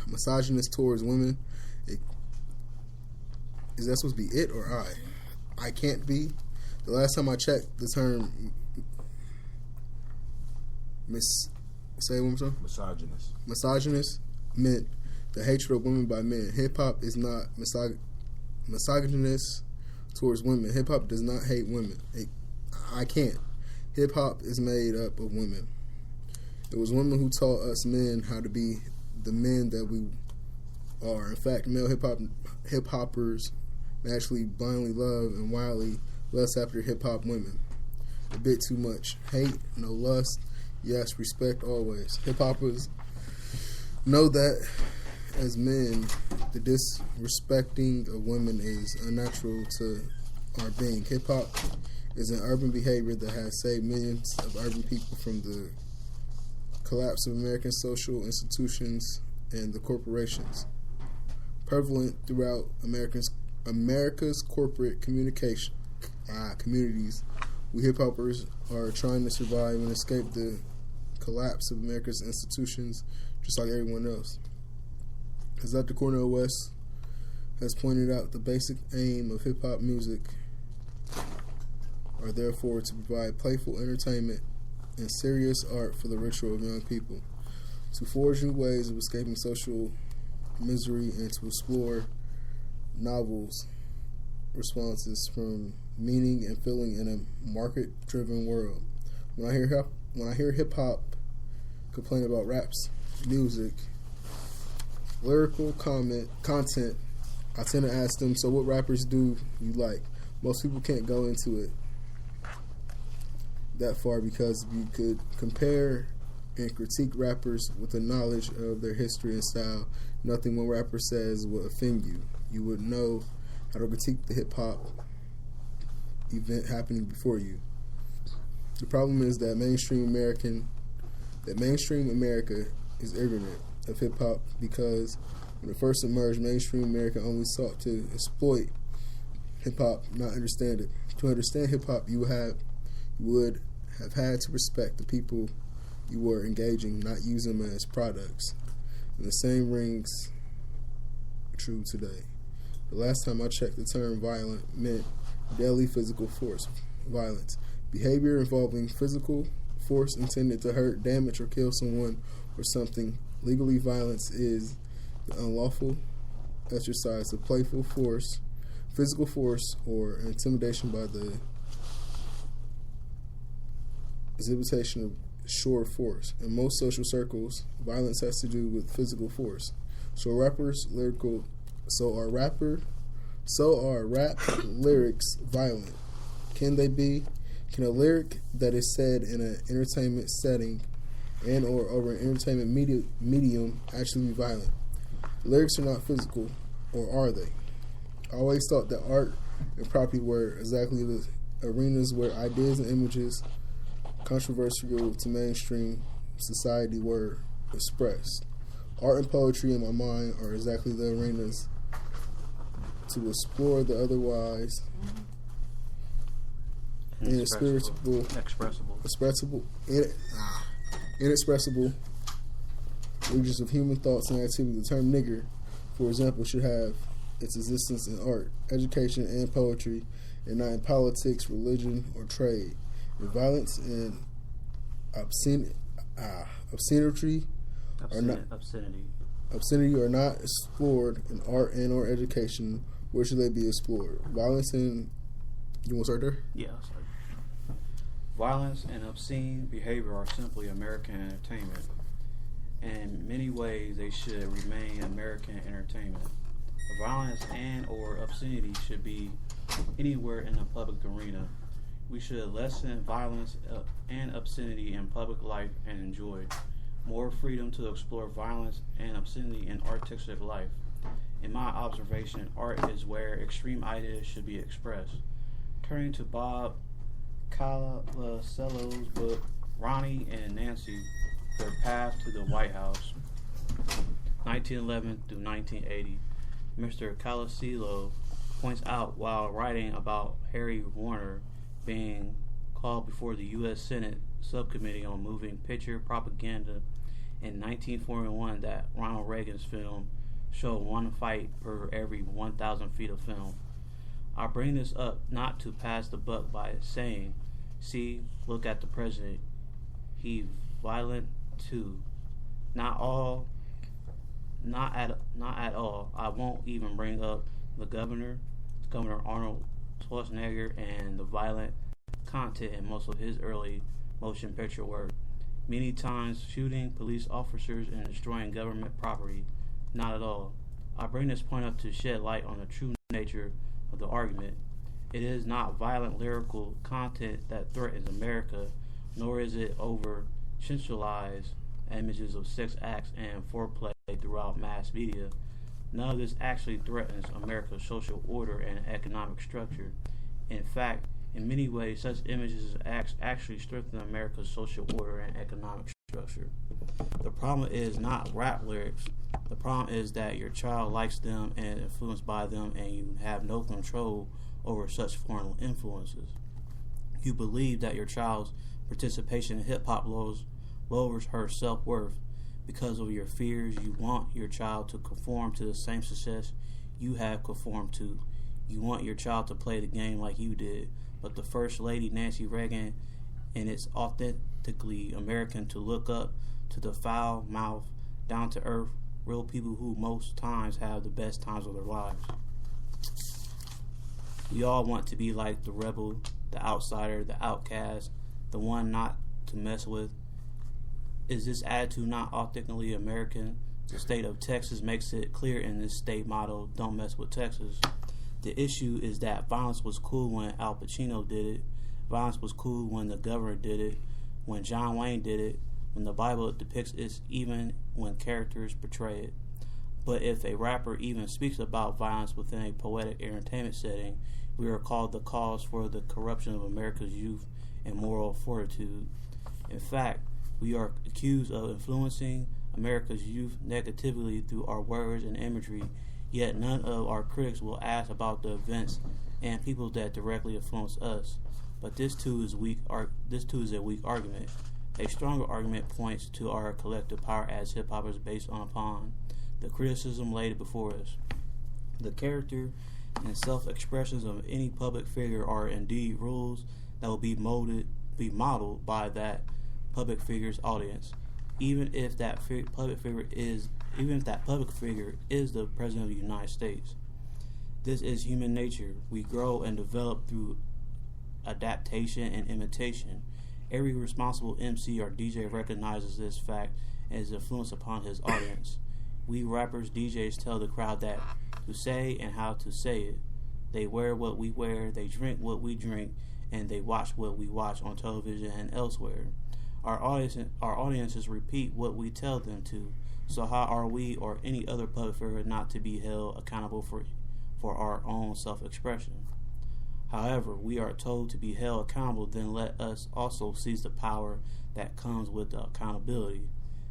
misogynist towards women? Is that supposed to be it or I can't be? The last time I checked, the term misogynist meant the hatred of women by men. Hip-hop is not misogynist towards women. Hip hop does not hate women. I can't. Hip hop is made up of women. It was women who taught us men how to be the men that we are. In fact, male hip hoppers naturally blindly love and wildly lust after hip hop women. A bit too much. Hate, no lust. Yes, respect always. Hip hoppers know that as men, the disrespecting of women is unnatural to our being. Hip hop is an urban behavior that has saved millions of urban people from the collapse of American social institutions and the corporations. Prevalent throughout America's corporate communities, we hip hoppers are trying to survive and escape the collapse of America's institutions just like everyone else. As Dr. Cornel West has pointed out, the basic aim of hip hop music are therefore to provide playful entertainment and serious art for the ritual of young people, to forge new ways of escaping social misery, and to explore novels responses from meaning and feeling in a market-driven world. When I hear hip hop complain about rap's music, lyrical content, I tend to ask them, so what rappers do you like? Most people can't go into it that far, because if you could compare and critique rappers with the knowledge of their history and style, nothing one rapper says will offend you. You would know how to critique the hip-hop event happening before you. The problem is that mainstream America is ignorant of hip-hop, because when it first emerged, mainstream America only sought to exploit hip-hop, not understand it. To understand hip-hop, you would have had to respect the people you were engaging, not use them as products. And the same rings true today. The last time I checked, the term violent meant deadly physical force, violence. Behavior involving physical force intended to hurt, damage, or kill someone or something. Legally, violence is the unlawful exercise of playful force, physical force, or intimidation by the exhibition of sure force. In most social circles, violence has to do with physical force. So are rap lyrics violent? Can they be? Can a lyric that is said in an entertainment setting and or over an entertainment medium actually be violent? Lyrics are not physical, or are they? I always thought that art and property were exactly the arenas where ideas and images controversial to mainstream society were expressed. Art and poetry, in my mind, are exactly the arenas to explore the otherwise inexpressible regions of human thoughts and activity. The term nigger, for example, should have its existence in art, education, and poetry, and not in politics, religion, or trade. And violence and obscenity are not explored in art and or education. Where should they be explored? Violence and... You want to start there? Yeah, I'll start. Violence and obscene behavior are simply American entertainment. In many ways, they should remain American entertainment. Violence and or obscenity should be anywhere in the public arena. We should lessen violence and obscenity in public life and enjoy more freedom to explore violence and obscenity in artistic life. In my observation, art is where extreme ideas should be expressed. Turning to Bob Calacello's book, Ronnie and Nancy, Their Path to the White House, 1911 through 1980, Mr. Calacello points out while writing about Harry Warner being called before the U.S. Senate Subcommittee on Moving Picture Propaganda in 1941 that Ronald Reagan's film showed one fight per every 1,000 feet of film. I bring this up not to pass the buck by saying, see, look at the president. He violent too. Not at all. I won't even bring up the Governor Arnold Schwarzenegger and the violent content in most of his early motion picture work. Many times shooting police officers and destroying government property. Not at all. I bring this point up to shed light on the true nature of the argument. It is not violent lyrical content that threatens America, nor is it over sensualized images of sex acts and foreplay throughout mass media. None of this actually threatens America's social order and economic structure. In fact, in many ways, such images and acts actually strengthen America's social order and economic structure. The problem is not rap lyrics. The problem is that your child likes them and is influenced by them, and you have no control over such foreign influences. You believe that your child's participation in hip-hop lowers her self-worth because of your fears. You want your child to conform to the same success you have conformed to. You want your child to play the game like you did. But the First Lady, Nancy Reagan, and it's authentically American to look up to the foul-mouthed, down-to-earth, real people who most times have the best times of their lives. We all want to be like the rebel, the outsider, the outcast, the one not to mess with. Is this attitude not authentically American? The state of Texas makes it clear in this state motto, "Don't mess with Texas." The issue is that violence was cool when Al Pacino did it. Violence was cool when the governor did it, when John Wayne did it, when the Bible depicts it, even when characters portray it. But if a rapper even speaks about violence within a poetic entertainment setting, we are called the cause for the corruption of America's youth and moral fortitude. In fact, we are accused of influencing America's youth negatively through our words and imagery, yet none of our critics will ask about the events and people that directly influence us. But this too is a weak argument. A stronger argument points to our collective power as hip-hoppers based upon the criticism laid before us. The character and self-expressions of any public figure are indeed rules that will be modeled by that public figure's audience, even if that public figure is the President of the United States. This is human nature. We grow and develop through adaptation and imitation. Every responsible MC or DJ recognizes this fact and is influenced upon his audience. We rappers, DJs tell the crowd that to say and how to say it. They wear what we wear, they drink what we drink, and they watch what we watch on television and elsewhere. Our audiences repeat what we tell them to. So how are we or any other public figure not to be held accountable for our own self-expression? However, we are told to be held accountable, then let us also seize the power that comes with the accountability.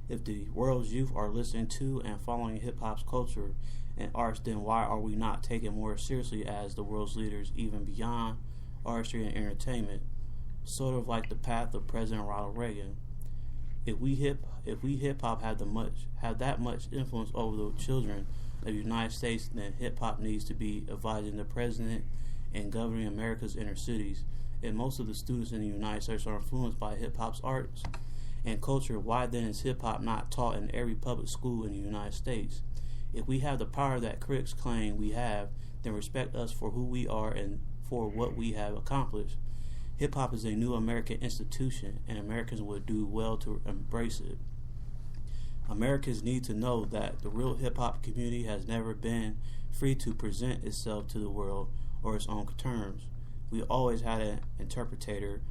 If the world's youth are listening to and following hip-hop's culture and arts, then why are we not taken more seriously as the world's leaders, even beyond artistry and entertainment? Sort of like the path of President Ronald Reagan. If we hip hop have that much influence over the children of the United States, then hip hop needs to be advising the president and governing America's inner cities. And most of the students in the United States are influenced by hip hop's arts and culture. Why then is hip hop not taught in every public school in the United States? If we have the power that critics claim we have, then respect us for who we are and for what we have accomplished. Hip-hop is a new American institution, and Americans would do well to embrace it. Americans need to know that the real hip-hop community has never been free to present itself to the world or its own terms. We always had an interpreter,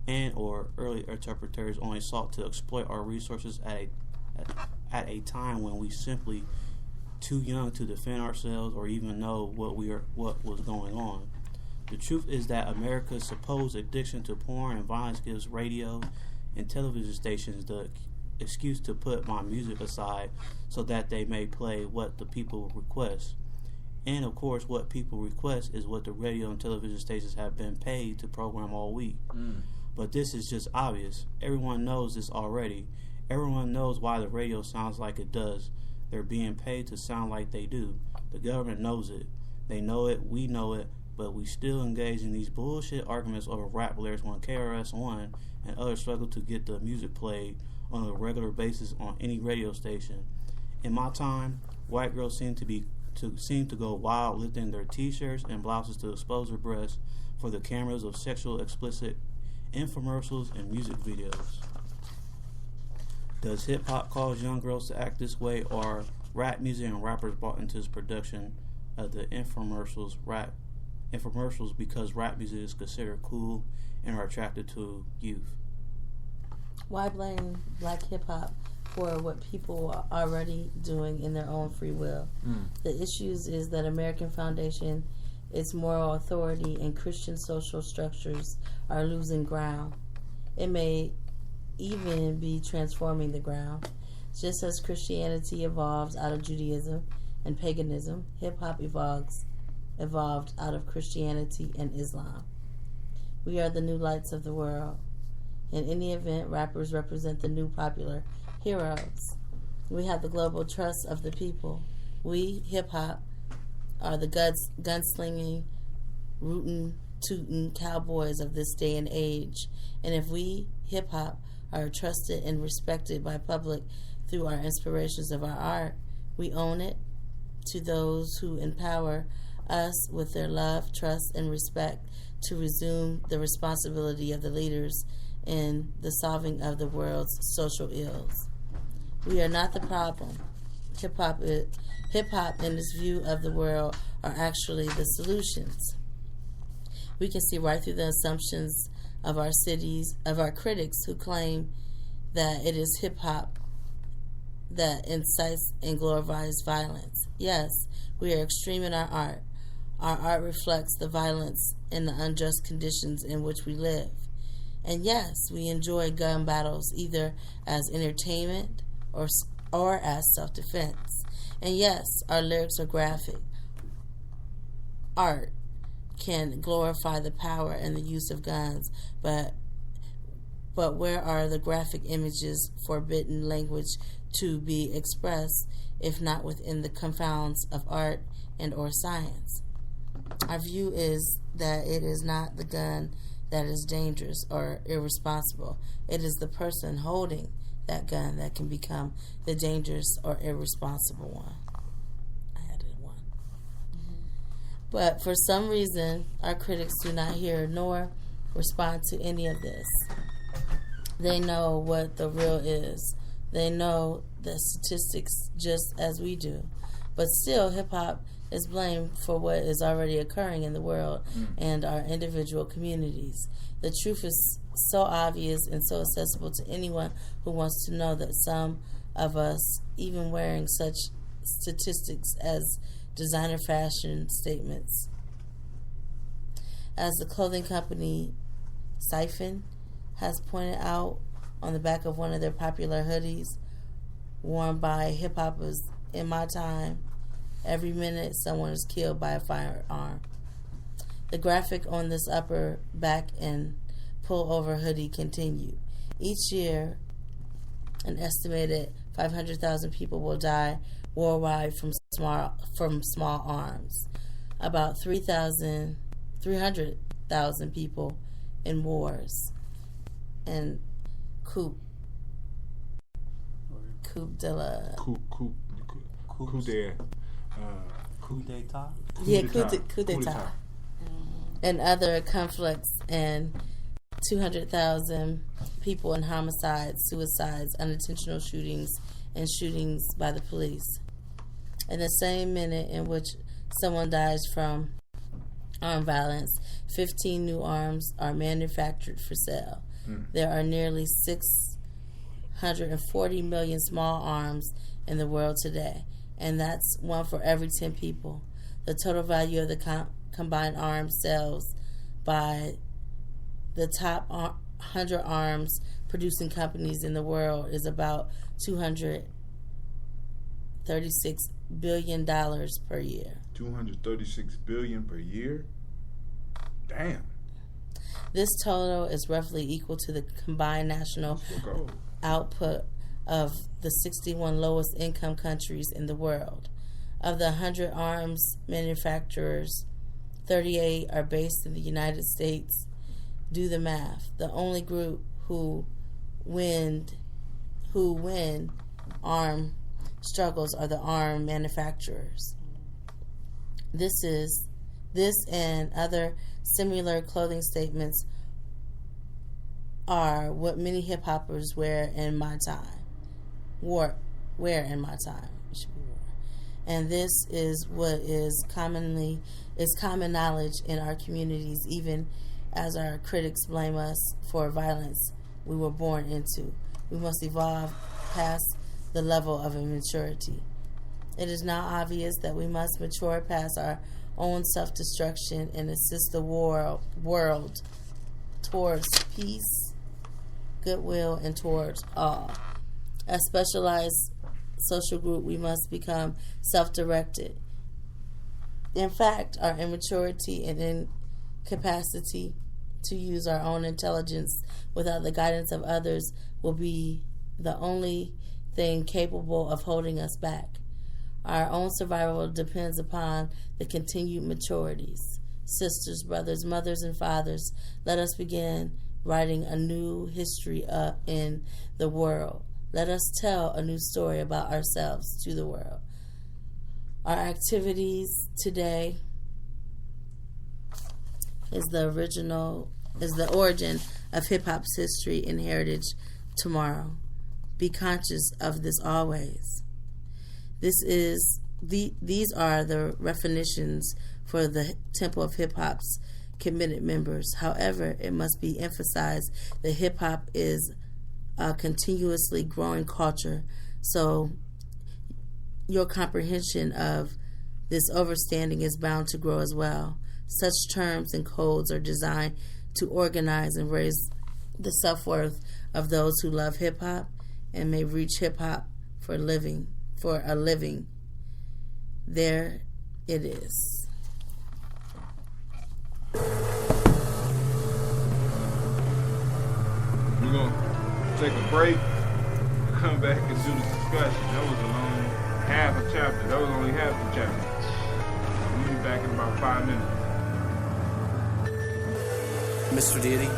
and or early interpreters only sought to exploit our resources at a time when we simply too young to defend ourselves or even know what was going on. The truth is that America's supposed addiction to porn and violence gives radio and television stations the excuse to put my music aside so that they may play what the people request. And of course, what people request is what the radio and television stations have been paid to program all week. But this is just obvious. Everyone knows this already. Everyone knows why the radio sounds like it does. They're being paid to sound like they do. The government knows it. They know it. We know it. But we still engage in these bullshit arguments over rap lyrics when KRS-One and others struggle to get the music played on a regular basis on any radio station. In my time, white girls seem to be seem to go wild, lifting their t-shirts and blouses to expose their breasts for the cameras of sexual explicit infomercials and music videos. Does hip-hop cause young girls to act this way, or rap music and rappers bought into this production of the infomercials because rap music is considered cool and are attracted to youth? Why blame black hip-hop for what people are already doing in their own free will? The issues is that American foundation, its moral authority, and Christian social structures are losing ground. It may even be transforming the ground. Just as Christianity evolved out of Judaism and paganism, hip-hop evolved out of Christianity and Islam. We are the new lights of the world. In any event, rappers represent the new popular heroes. We have the global trust of the people. We, hip-hop, are the gunslinging, rootin', tootin' cowboys of this day and age. And if we, hip-hop, are trusted and respected by public through our inspirations of our art, we own it to those who empower us with their love, trust, and respect to resume the responsibility of the leaders in the solving of the world's social ills. We are not the problem. Hip-hop in this view of the world are actually the solutions. We can see right through the assumptions of our critics who claim that it is hip-hop that incites and glorifies violence. Yes, we are extreme in our art. Our art reflects the violence and the unjust conditions in which we live. And yes, we enjoy gun battles either as entertainment or as self-defense. And yes, our lyrics are graphic. Art can glorify the power and the use of guns, but where are the graphic images, forbidden language to be expressed, if not within the confounds of art and or science? Our view is that it is not the gun that is dangerous or irresponsible. It is the person holding that gun that can become the dangerous or irresponsible one. I added one. But for some reason, our critics do not hear nor respond to any of this. They know what the real is. They know the statistics just as we do. But still, hip-hop is blamed for what is already occurring in the world and our individual communities. The truth is so obvious and so accessible to anyone who wants to know that some of us, even wearing such statistics as designer fashion statements, as the clothing company Siphon has pointed out on the back of one of their popular hoodies worn by hip-hoppers in my time, every minute someone is killed by a firearm. The graphic on this upper back and pull-over hoodie continued. Each year, an estimated 500,000 people will die worldwide from small arms. About 300,000 people in wars. And coup d'etat. Yeah, coup d'etat. And other conflicts, and 200,000 people in homicides, suicides, unintentional shootings, and shootings by the police. In the same minute in which someone dies from armed violence, 15 new arms are manufactured for sale. There are nearly 640 million small arms in the world today, and that's one for every 10 people. The total value of the combined arms sales by the top 100 arms producing companies in the world is about $236 billion per year. $236 billion per year? Damn. This total is roughly equal to the combined national output of the 61 lowest income countries in the world. Of the 100 arms manufacturers, 38 are based in the United States. Do the math. The only group who win arm struggles are the arm manufacturers. This and other similar clothing statements are what many hip hoppers wear in my time. It should be wore. And this is what is common knowledge in our communities, even as our critics blame us for violence we were born into. We must evolve past the level of immaturity. It is now obvious that we must mature past our own self-destruction and assist the world towards peace, goodwill, and towards all. As specialized social group, we must become self-directed. In fact, our immaturity and incapacity to use our own intelligence without the guidance of others will be the only thing capable of holding us back. Our own survival depends upon the continued maturities. Sisters, brothers, mothers, and fathers, let us begin writing a new history in the world. Let us tell a new story about ourselves to the world. Our activities today is the origin of hip-hop's history and heritage tomorrow. Be conscious of this always. These are the definitions for the Temple of Hip Hop's committed members. However, it must be emphasized that hip hop is a continuously growing culture, so your comprehension of this understanding is bound to grow as well. Such terms and codes are designed to organize and raise the self-worth of those who love hip hop and may reach hip hop for a living. There it is. We're going to take a break, come back and do the discussion. That was a long half a chapter. That was only half the chapter. We'll be back in about 5 minutes. Mr. Deity.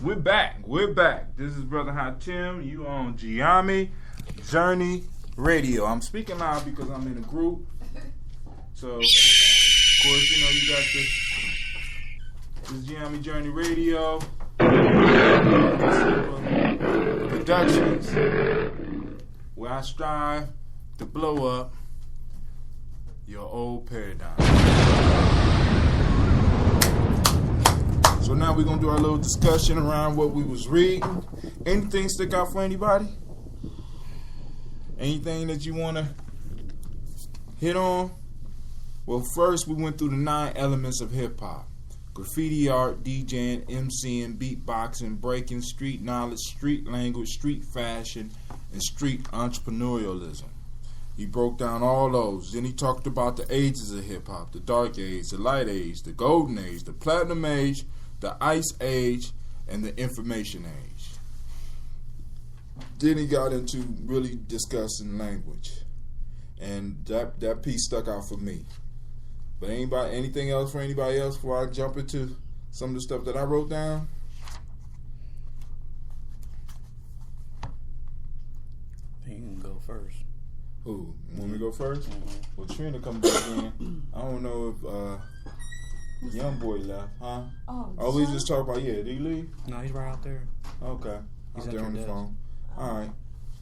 We're back. This is Brother Hatim. You on Giami Journey Radio. I'm speaking loud because I'm in a group. So, of course, you know you got this Giami Journey Radio. Productions, where I strive to blow up your old paradigm. So now we're going to do our little discussion around what we was reading. Anything stick out for anybody? Anything that you want to hit on? Well, first we went through the 9 elements of hip-hop. Graffiti art, DJing, MCing, beatboxing, breaking, street knowledge, street language, street fashion, and street entrepreneurialism. He broke down all those. Then he talked about the ages of hip-hop, the dark age, the light age, the golden age, the platinum age, the ice age, and the information age. Then he got into really discussing language. And that piece stuck out for me. But anything else for anybody else before I jump into some of the stuff that I wrote down? You can go first. Who? Want me to go first? Mm-hmm. Well, Trina come back in. I don't know if young boy left, huh? Oh, we just talk about, did he leave? No, he's right out there. Okay. He's out there on the desk. phone. All right.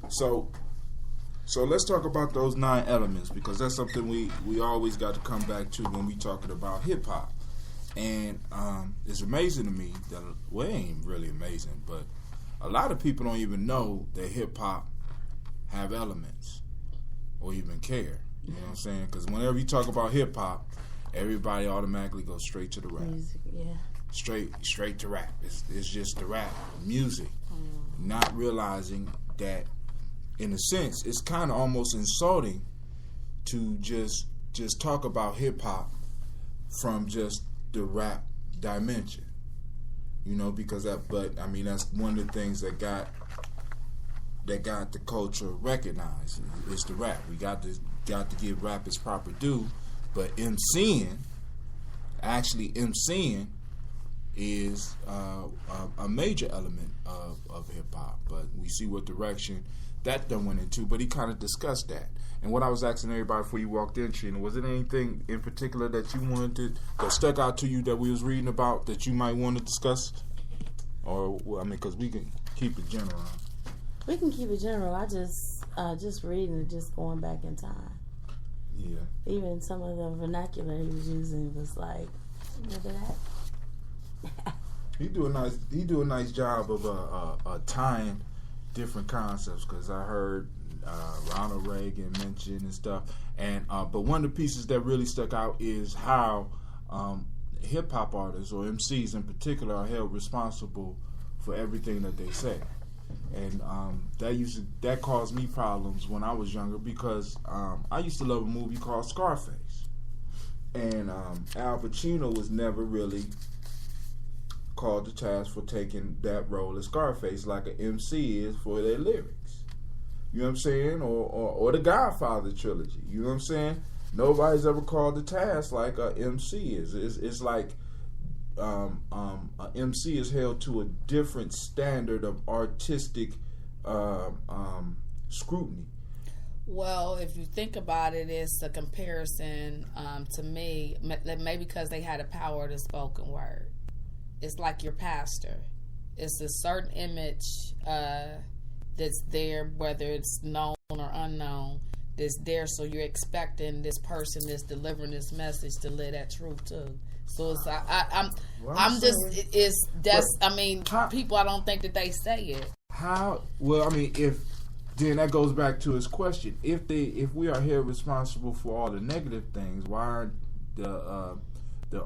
So let's talk about those 9 elements, because that's something we always got to come back to when we talking about hip-hop. And it's amazing to me that, well, it ain't really amazing, but a lot of people don't even know that hip-hop have elements or even care. You know what I'm saying? Because whenever you talk about hip-hop, everybody automatically goes straight to the rap. Music, yeah. Straight to rap. It's just the rap, music. Not realizing that, in a sense, it's kind of almost insulting to just talk about hip-hop from just the rap dimension. You know, because that's one of the things that got the culture recognized. It's the rap. We got to give rap its proper due. But MCing is a major element of hip-hop. But we see what direction that done went into, but he kind of discussed that. And what I was asking everybody before you walked in, Trina, was it anything in particular that you wanted that stuck out to you that we was reading about that you might want to discuss? Or, because we can keep it general. We can keep it general. I just reading and just going back in time. Yeah. Even some of the vernacular he was using was like, remember that? He do a nice job of tying different concepts, because I heard Ronald Reagan mentioned and stuff, and but one of the pieces that really stuck out is how hip hop artists, or MCs in particular, are held responsible for everything that they say, and that caused me problems when I was younger, because I used to love a movie called Scarface, and Al Pacino was never really called to task for taking that role as Scarface like an MC is for their lyrics. You know what I'm saying? Or the Godfather trilogy. You know what I'm saying? Nobody's ever called to task like a MC is. It's like a MC is held to a different standard of artistic scrutiny. Well, if you think about it, it's a comparison to me, maybe because they had a power of the spoken word. It's like your pastor. It's a certain image that's there, whether it's known or unknown, that's there. So you're expecting this person that's delivering this message to live that truth too. So it's people, I don't think that they say it. How? Well, if then that goes back to his question. If we are here responsible for all the negative things, why aren't the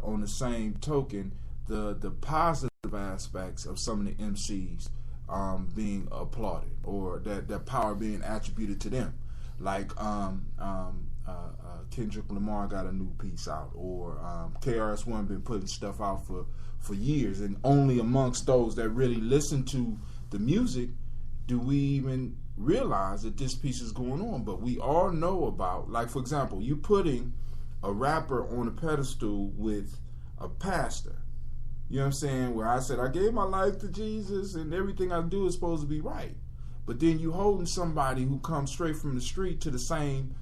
on the same token the positive aspects of some of the MCs being applauded, or that power being attributed to them? Like Kendrick Lamar got a new piece out, or KRS-One been putting stuff out for years, and only amongst those that really listen to the music do we even realize that this piece is going on. But we all know about, like, for example, you putting a rapper on a pedestal with a pastor. You know what I'm saying? Where I said I gave my life to Jesus and everything I do is supposed to be right. But then you holding somebody who comes straight from the street to the same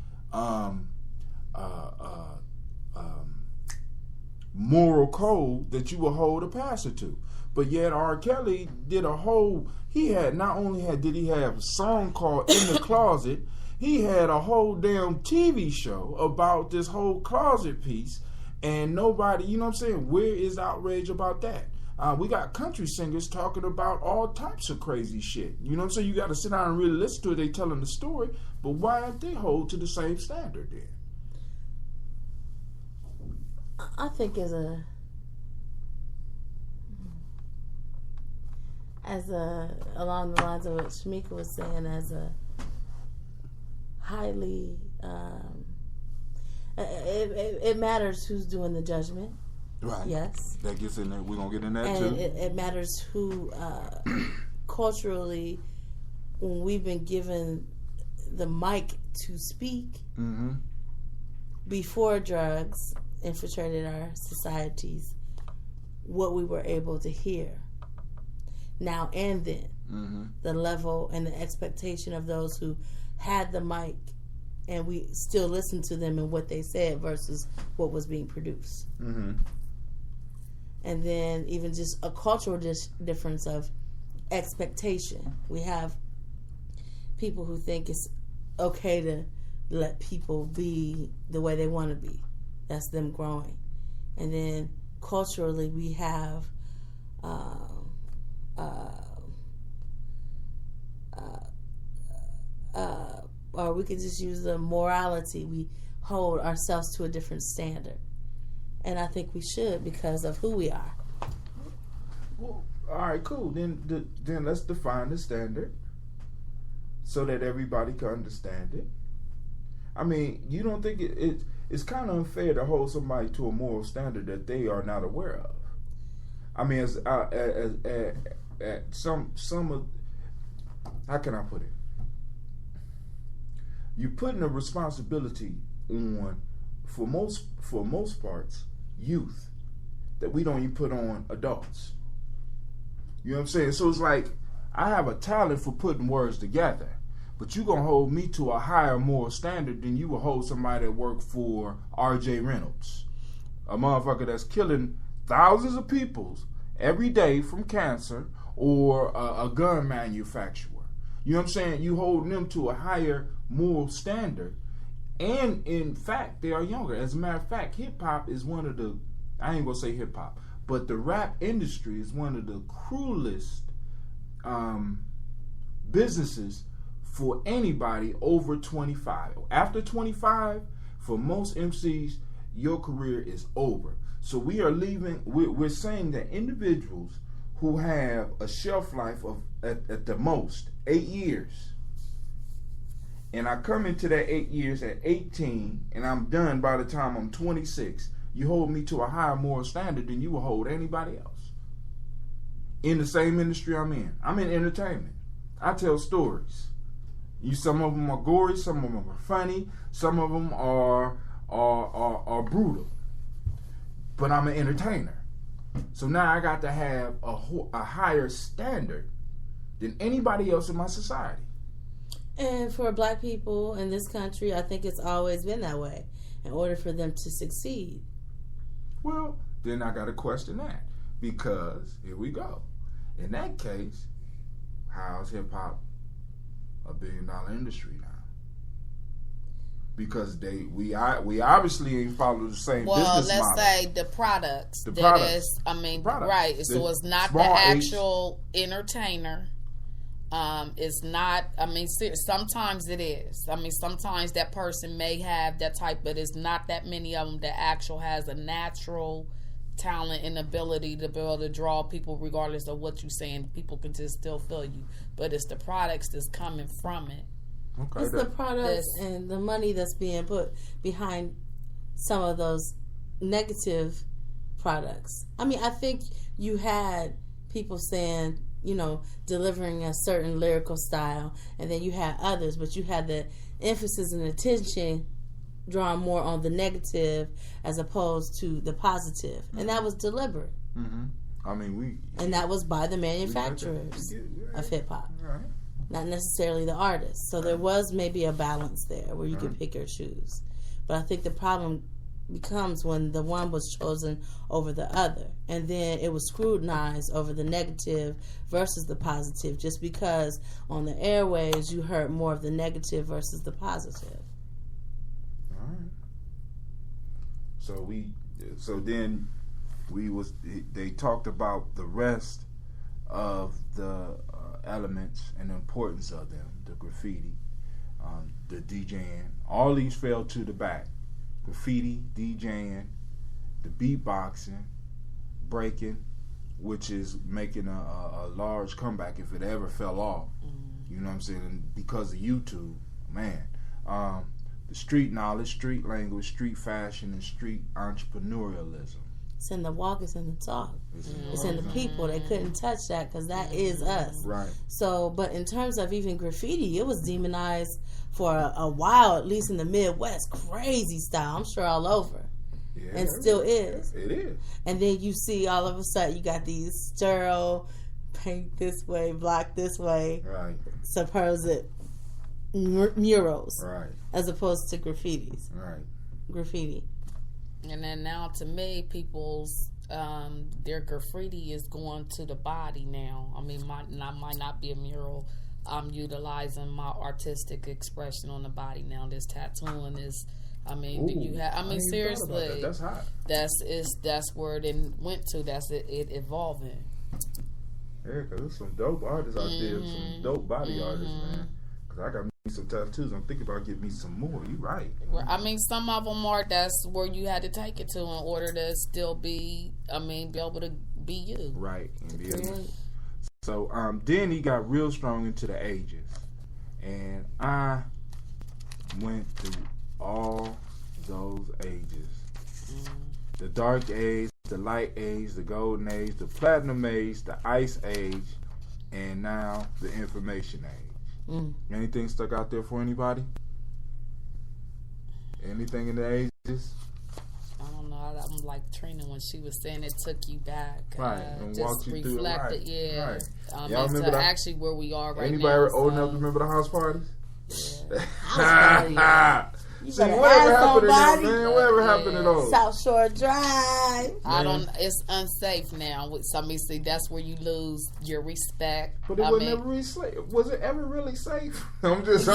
moral code that you will hold a pastor to. But yet R. Kelly did a whole, did he have a song called In the Closet, he had a whole damn TV show about this whole closet piece, and nobody, you know what I'm saying, where is outrage about that? We got country singers talking about all types of crazy shit. You know what I'm saying? You got to sit down and really listen to it. They telling the story, but why don't they hold to the same standard then? I think as along the lines of what Shamika was saying, as a highly, it matters who's doing the judgment. Right. Yes. That gets in there. We're going to get in that and too. It matters who, culturally, when we've been given the mic to speak, mm-hmm. before drugs infiltrated our societies, what we were able to hear. Now and then, mm-hmm. the level and the expectation of those who had the mic, and we still listened to them and what they said versus what was being produced. Mm-hmm. And then even just a cultural difference of expectation. We have people who think it's okay to let people be the way they want to be. That's them growing. And then culturally we have or we could just use the morality. We hold ourselves to a different standard. And I think we should because of who we are. Well, all right, cool. Then let's define the standard so that everybody can understand it. I mean, you don't think it's kind of unfair to hold somebody to a moral standard that they are not aware of? I mean, as some of, how can I put it? You're putting a responsibility on, for most parts, youth, that we don't even put on adults. You know what I'm saying? So it's like, I have a talent for putting words together, but you're going to hold me to a higher moral standard than you will hold somebody that worked for R.J. Reynolds, a motherfucker that's killing thousands of people every day from cancer, or a gun manufacturer. You know what I'm saying? You hold them to a higher moral standard. And in fact, they are younger. As a matter of fact, hip-hop is one of the, I ain't going to say hip-hop, but the rap industry is one of the cruelest businesses for anybody over 25. After 25, for most MCs, your career is over. So we are leaving, we're saying that individuals who have a shelf life of, at the most, 8 years, and I come into that 8 years at 18, and I'm done by the time I'm 26, you hold me to a higher moral standard than you will hold anybody else in the same industry I'm in. I'm in entertainment. I tell stories. Some of them are gory, some of them are funny, some of them are brutal. But I'm an entertainer. So now I got to have a higher standard than anybody else in my society. And for black people in this country, I think it's always been that way in order for them to succeed. Well, then I got to question that, because here we go. In that case, how's hip-hop a $1 billion industry now? Because we obviously ain't follow the same business model. Well, let's say the products. Right. So it's not the actual entertainer. It's not, sometimes it is. Sometimes that person may have that type, but it's not that many of them that actually has a natural talent and ability to be able to draw people regardless of what you're saying. People can just still feel you. But it's the products that's coming from it. Okay, it's the products and the money that's being put behind some of those negative products. I think you had people saying, delivering a certain lyrical style, and then you had others, but you had the emphasis and attention drawn more on the negative as opposed to the positive, and that was deliberate. Mm-hmm. I mean, and that was by the manufacturers of hip hop, right. Not necessarily the artists. So there was maybe a balance there where you could pick or choose. But I think the problem becomes when the one was chosen over the other, and then it was scrutinized over the negative versus the positive, just because on the airwaves you heard more of the negative versus the positive. All right. So then they talked about the rest of the elements and the importance of them, the graffiti, the DJing. All these fell to the back. Graffiti, DJing, the beatboxing, breaking, which is making a large comeback if it ever fell off. You know what I'm saying? And because of YouTube, man. The street knowledge, street language, street fashion, and street entrepreneurialism. It's in the walk, it's in the talk. It's in the people. They couldn't touch that because that is us. Right. So, but in terms of even graffiti, it was demonized for a while, at least in the Midwest. Crazy style. I'm sure all over. Yeah, and still is. It is. And then you see all of a sudden you got these sterile, paint this way, block this way. Right. Supposed murals. Right. As opposed to graffitis. Right. Graffiti. And then now, to me, people's their graffiti is going to the body now. I mean, might not be a mural. I'm utilizing my artistic expression on the body now. This tattooing is. I mean, do you have? I mean, seriously, that. That's hot. That's where it went to. That's it evolving. Yeah, because there's some dope artists out there, some dope body artists, man. Because I got me some tattoos. I'm thinking about getting me some more. You right. I mean, some of them are. That's where you had to take it to in order to still be. I mean, be able to be you. Right. So then he got real strong into the ages, and I went through all those ages. The dark age, the light age, the golden age, the platinum age, the ice age, and now the information age. Anything stuck out there for anybody? Anything in the ages? I don't know. I'm like Trina when she was saying it took you back. Right. And just walked you reflected, through it. Right. Y'all remember actually where we are right anybody now. Anybody old enough to remember the house parties? Yeah. See, whatever happened to them, man? Whatever happened to those? South Shore Drive. It's unsafe now. With somebody, see, that's where you lose your respect. But it was never really safe. Was it ever really safe? Yes,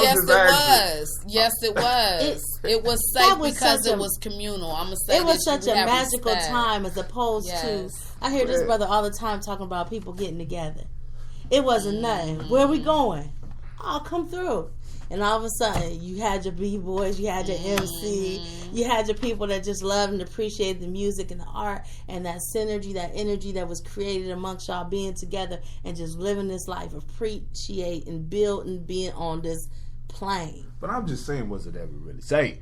it was. It was safe because it was communal. I'm gonna say it was such a magical time as opposed to. I hear this brother all the time talking about people getting together. It wasn't nothing. Where are we going? I'll come through. And all of a sudden, you had your B-boys, you had your MC, you had your people that just loved and appreciated the music and the art and that synergy, that energy that was created amongst y'all being together and just living this life, appreciate and build and being on this plane. But I'm just saying, was it ever really safe?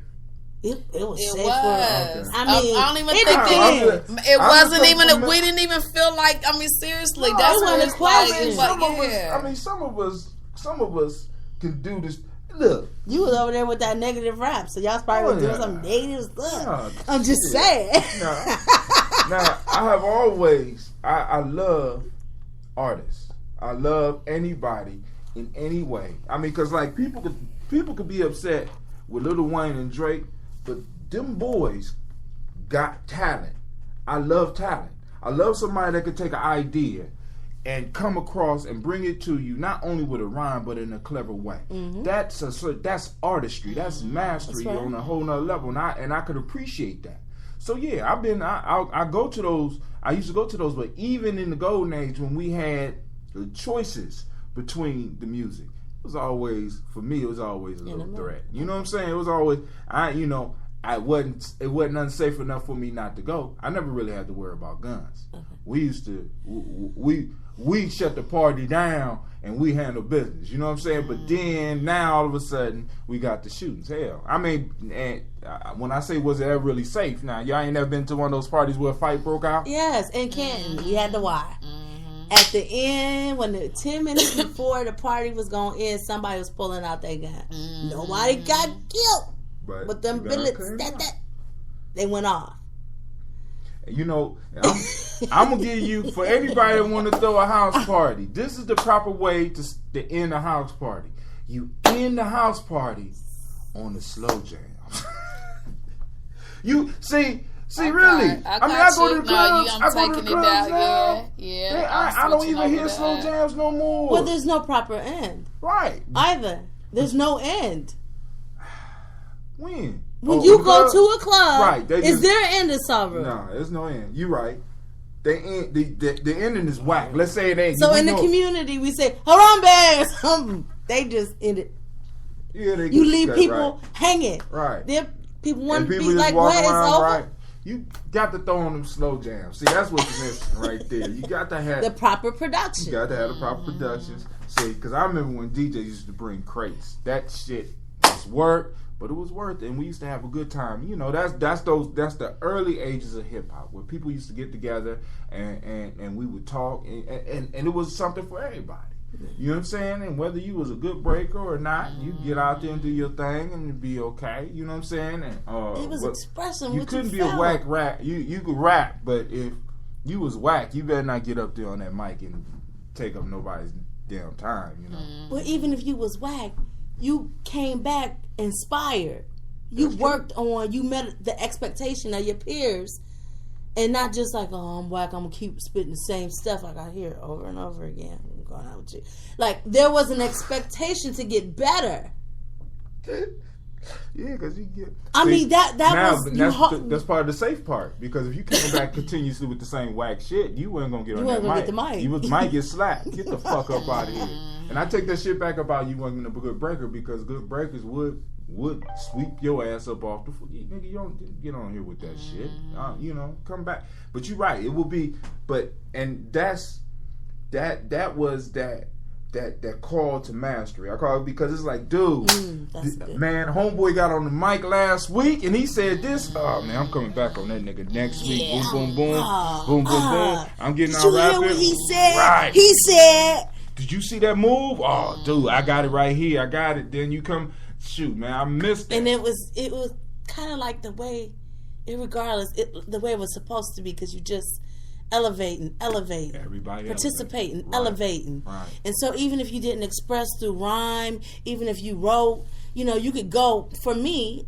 It was safe. Was. I mean, I don't even think it wasn't even. We didn't even feel like. I mean, seriously, no, that's what it's like. Some of us can do this. Look, you was over there with that negative rap, so y'all probably was doing some negative stuff. No, I'm just saying. Now, I have always, I love artists. I love anybody in any way. I mean, because like people could be upset with Lil Wayne and Drake, but them boys got talent. I love talent. I love somebody that could take an idea and come across and bring it to you, not only with a rhyme, but in a clever way. That's artistry. That's mastery on a whole nother level, and I could appreciate that. So yeah, I go to those. I used to go to those, but even in the golden age when we had the choices between the music, it was always for me. It was always a little threat. You know what I'm saying? It was always it wasn't unsafe enough for me not to go. I never really had to worry about guns. We used to we shut the party down and we handle business. You know what I'm saying? But then now all of a sudden we got the shootings. Hell, I mean, and when I say was it ever really safe? Now y'all ain't never been to one of those parties where a fight broke out? Yes, in Canton, we had to watch. At the end, when 10 minutes before the party was going to end, somebody was pulling out their gun. Nobody got killed. But them bullets, they went off. You know, I'm gonna give you, for anybody that want to throw a house party, this is the proper way to end a house party. You end the house party on the slow jam. You see, really. I go to the clubs. I go to the clubs now. Yeah. I don't even hear slow jams no more. Well, there's no proper end. Right. Either. There's no end. When you go to a club, right? Is there an end to Saru? No, there's no end. You're right. The ending is whack. Let's say it ain't. So in the community, we say Harambe. They just end it. Yeah, you leave people hanging. Right. People want to be just like, walk what? It's over. Right. You got to throw on them slow jams. See, that's what's missing right there. You got to have the proper production. You got to have the proper productions. See, because I remember when DJ used to bring crates. That shit was work, but it was worth it, and we used to have a good time. You know, that's the early ages of hip hop, where people used to get together and we would talk, and it was something for everybody. You know what I'm saying? And whether you was a good breaker or not, you get out there and do your thing and it'd be okay. You know what I'm saying? And it was expressing what you couldn't be felt. a whack rap. You could rap, but if you was whack, you better not get up there on that mic and take up nobody's damn time. You know. Well, even if you was whack, you came back inspired. You worked on. You met the expectation of your peers. And not just like, oh, I'm whack, I'm going to keep spitting the same stuff like I hear over and over again. I'm going out with you. Like, there was an expectation to get better. Yeah, because you get... I mean, that's part of the safe part. Because if you came back continuously with the same whack shit, you weren't going to get on that mic. Get the mic. You might get slapped. Get the fuck up out of here. And I take that shit back about you wasn't a good breaker, because good breakers would sweep your ass up off the foot. Nigga, you don't get on here with that shit. You know, come back. But you're right. It will be. And that was that call to mastery. I call it because it's like, dude, man, homeboy got on the mic last week and he said this. Oh man, I'm coming back on that nigga next week. Boom, boom, boom, boom, boom, boom. I'm getting out rapping. Did you hear what he said? Right. He said, did you see that move? Oh, dude, I got it right here. I got it. Then you come. Shoot, man, I missed it. And it was kind of like the way, the way it was supposed to be, because you just elevating, everybody participating, right. elevating. Right. And so even if you didn't express through rhyme, even if you wrote, you know, you could go. For me,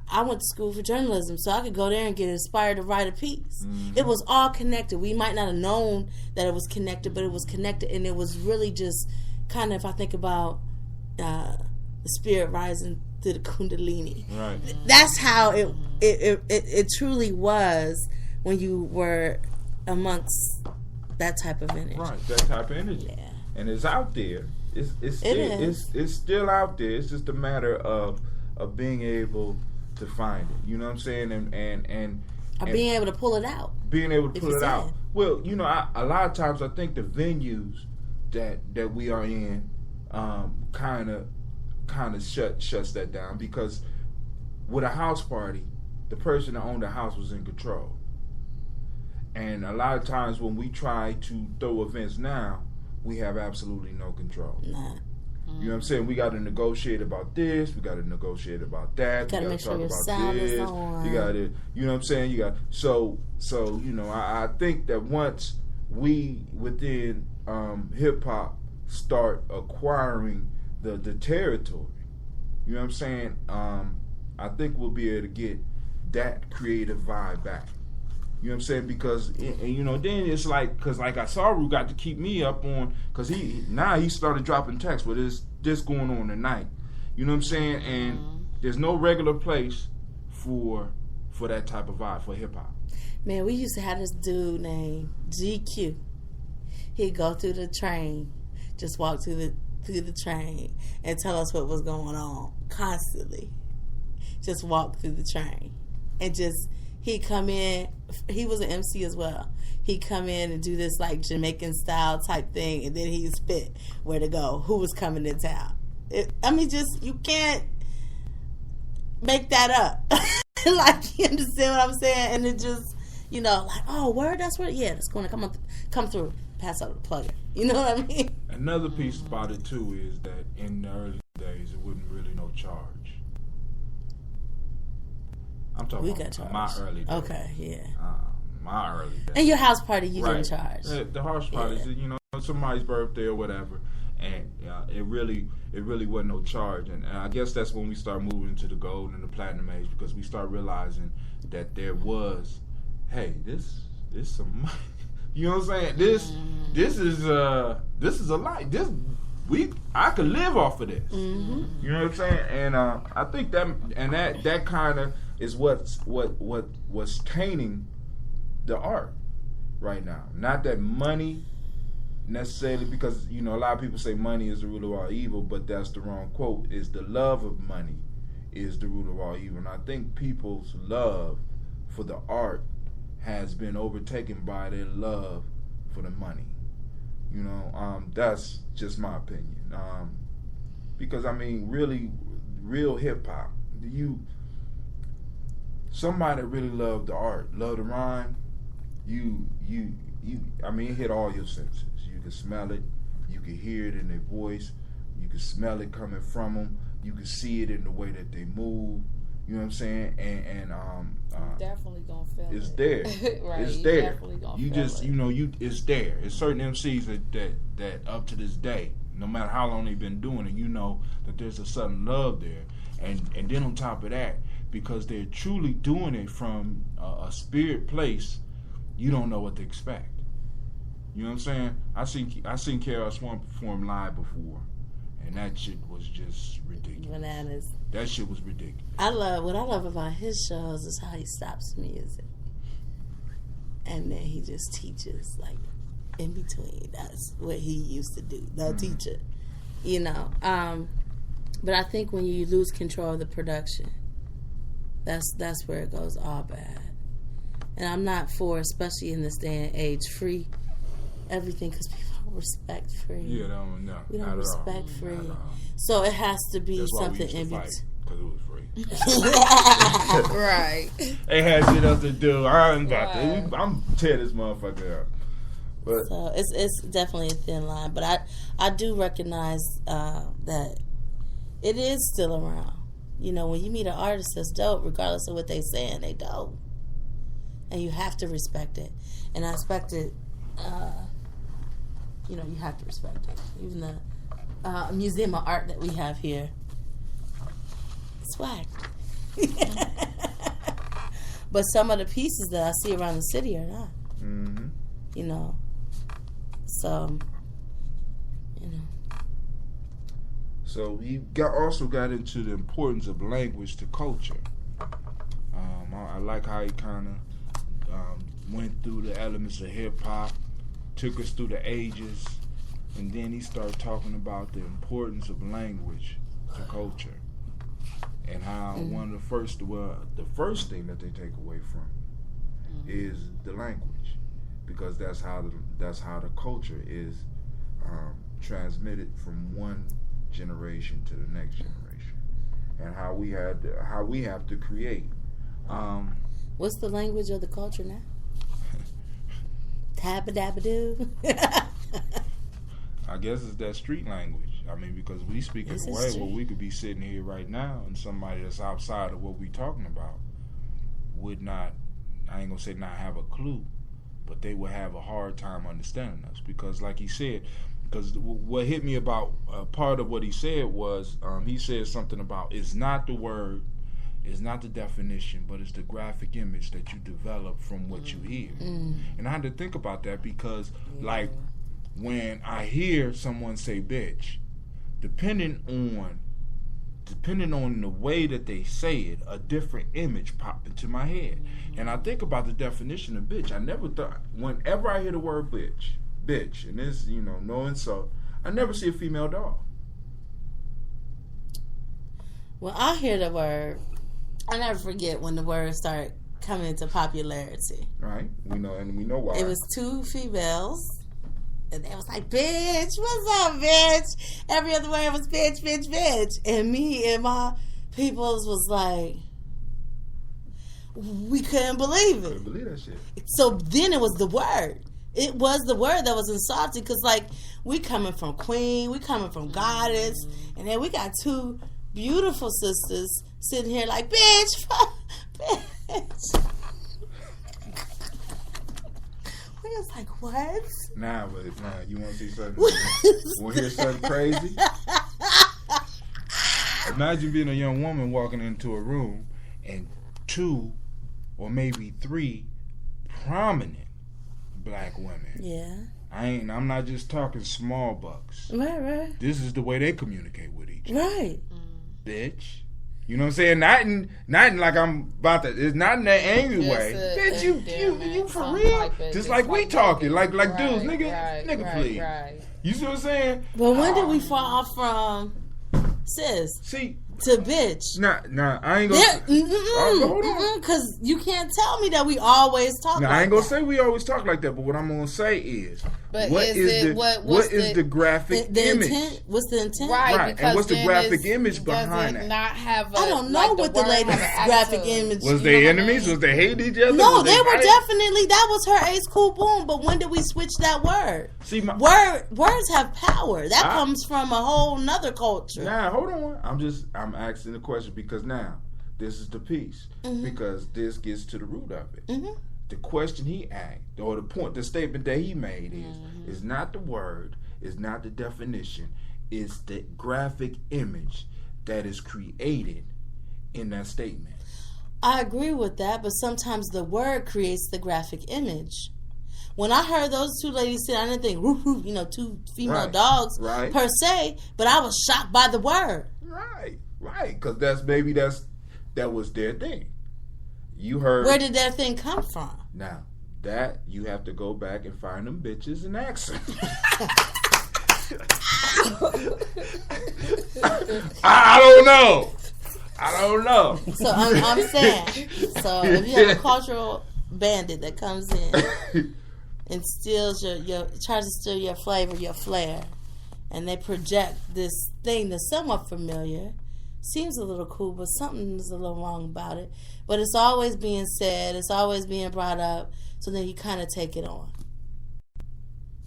I went to school for journalism, so I could go there and get inspired to write a piece. Mm-hmm. It was all connected. We might not have known that it was connected, but it was connected, and it was really just kind of, if I think about the spirit rising through the Kundalini. Right. That's how it truly was when you were amongst that type of energy. Right, that type of energy. Yeah. And it's out there. It's still out there. It's just a matter of being able to find it. You know what I'm saying? And being able to pull it out. Being able to pull it out. Well, you know, a lot of times I think the venues that we are in kind of shuts that down, because with a house party, the person that owned the house was in control. And a lot of times when we try to throw events now, we have absolutely no control. Nah. You know what I'm saying? We got to negotiate about this. We got to negotiate about that. You got to make sure your sound is on. You got to, you know what I'm saying? You got so you know. I think that once we within hip hop start acquiring the territory, you know what I'm saying? I think we'll be able to get that creative vibe back. You know what I'm saying? Because you know, then it's like, because like Asaru got to keep me up on, because he started dropping texts with this going on tonight. You know what I'm saying? And there's no regular place for that type of vibe for hip hop. Man, we used to have this dude named GQ. He'd go through the train, just walk through the train and tell us what was going on constantly. Just walk through the train and he'd come in. He was an MC as well. He'd come in and do this like Jamaican style type thing, and then he'd spit where to go, who was coming to town. You can't make that up. Like, you understand what I'm saying? And it just, you know, like, oh, word, that's where, yeah, that's going to come through, pass out the plugger. You know what I mean? Another piece about it too is that in the early days, it wasn't really no charge. I'm talking about my early days. Okay, yeah. my early days. And your house party, you didn't charge. The house parties, somebody's birthday or whatever, and it really wasn't no charge. And I guess that's when we start moving to the gold and the platinum age, because we start realizing that there was, hey, this some money. You know what I'm saying? This is a life. I could live off of this. Mm-hmm. You know what I'm saying? And I think that kind of is what's tainting the art right now. Not that money necessarily, because a lot of people say money is the root of all evil, but that's the wrong quote. Is the love of money is the root of all evil. And I think people's love for the art has been overtaken by their love for the money. That's just my opinion. Because really, real hip hop, somebody that really loved the art, loved the rhyme, it hit all your senses. You can smell it, you can hear it in their voice, you can smell it coming from them, you can see it in the way that they move. You know what I'm saying? And definitely gonna feel it. It's there. Right. It's there. Definitely gonna you feel just it. It's there. It's certain MCs that up to this day, no matter how long they've been doing it, that there's a sudden love there. And then on top of that, because they're truly doing it from a spirit place, you don't know what to expect. You know what I'm saying? I seen KRS-One perform live before, and that shit was just ridiculous. Bananas. That shit was ridiculous. What I love about his shows is how he stops music, and then he just teaches like in between. That's what he used to do. The teacher, But I think when you lose control of the production, that's where it goes all bad. And I'm not for, especially in this day and age, free everything, because people don't respect free. Yeah, we don't respect free. So it has to be something in between. Because it was free. Right. They had shit else to do. I'm tearing this motherfucker up. But so it's definitely a thin line. But I do recognize that it is still around. When you meet an artist that's dope, regardless of what they saying, they dope. And you have to respect it. And I respect it. You have to respect it. Even the museum of art that we have here, it's whack. But some of the pieces that I see around the city are not. Mm-hmm. So, So he also got into the importance of language to culture. I like how he kind of went through the elements of hip hop, took us through the ages, and then he started talking about the importance of language to culture, and how one of the first thing that they take away from is the language, because that's how the culture is transmitted from one generation to the next generation, and how we have to create. What's the language of the culture now? Tabba-dabba-doo. I guess it's that street language. Because we speak in a way where we could be sitting here right now, and somebody that's outside of what we talking about would not, I ain't gonna say not have a clue, but they would have a hard time understanding us. Because like he said, because what hit me about part of what he said was, he said something about, it's not the word, it's not the definition, but it's the graphic image that you develop from what you hear. And I had to think about that, because like when I hear someone say bitch, depending on the way that they say it, a different image popped into my head. And I think about the definition of bitch. I never thought, whenever I hear the word bitch, and this, no insult, I never see a female dog. Well, I hear the word, I never forget when the word started coming into popularity. Right. We know why. It was two females, and they was like, bitch, what's up, bitch? Every other word was bitch, bitch, bitch. And me and my peoples was like, we couldn't believe it. Couldn't believe that shit. So then it was the word. It was the word that was insulting, because like, we coming from queen, we coming from goddess, and then we got two beautiful sisters sitting here like, bitch, bitch. was like, what? Nah, you want to see something? Want to hear something crazy? Imagine being a young woman walking into a room and 2 or maybe 3 prominent black women. Yeah. I'm not just talking small bucks. Right. This is the way they communicate with each other. Right. Bitch. You know what I'm saying? Not in like I'm about to. It's not in that angry way. Bitch, you for real? Just like we talking, like dudes, nigga, please. Right. You see what I'm saying? But when did we fall from sis? See. To bitch. Nah, I ain't gonna. Hold on. Because you can't tell me that we always talk like that. I ain't gonna say we always talk like that, but what I'm gonna say is, what is the graphic image? Intent? What's the intent? Right. And what's the graphic image behind that? Not have I don't know what the lady's graphic image. Was they enemies? Was they hate each other? No, they were definitely. That was her ace cool boom. But when did we switch that word? See, words have power. That comes from a whole nother culture. Nah, hold on. I'm asking the question because now this is the piece, because this gets to the root of it. The question he asked, or the statement that he made is not the word, is not the definition, it's the graphic image that is created in that statement. I agree with that, but sometimes the word creates the graphic image. When I heard those 2 ladies say, I didn't think, woof, woof, 2 female dogs per se, but I was shocked by the word. Right, because that was their thing. You heard. Where did that thing come from? Now, that you have to go back and find them bitches and ask them. I don't know. So I'm saying, so if you have a cultural bandit that comes in and steals tries to steal your flavor, your flair, and they project this thing that's somewhat familiar. Seems a little cool, but something's a little wrong about it. But it's always being said, it's always being brought up, so then you kind of take it on.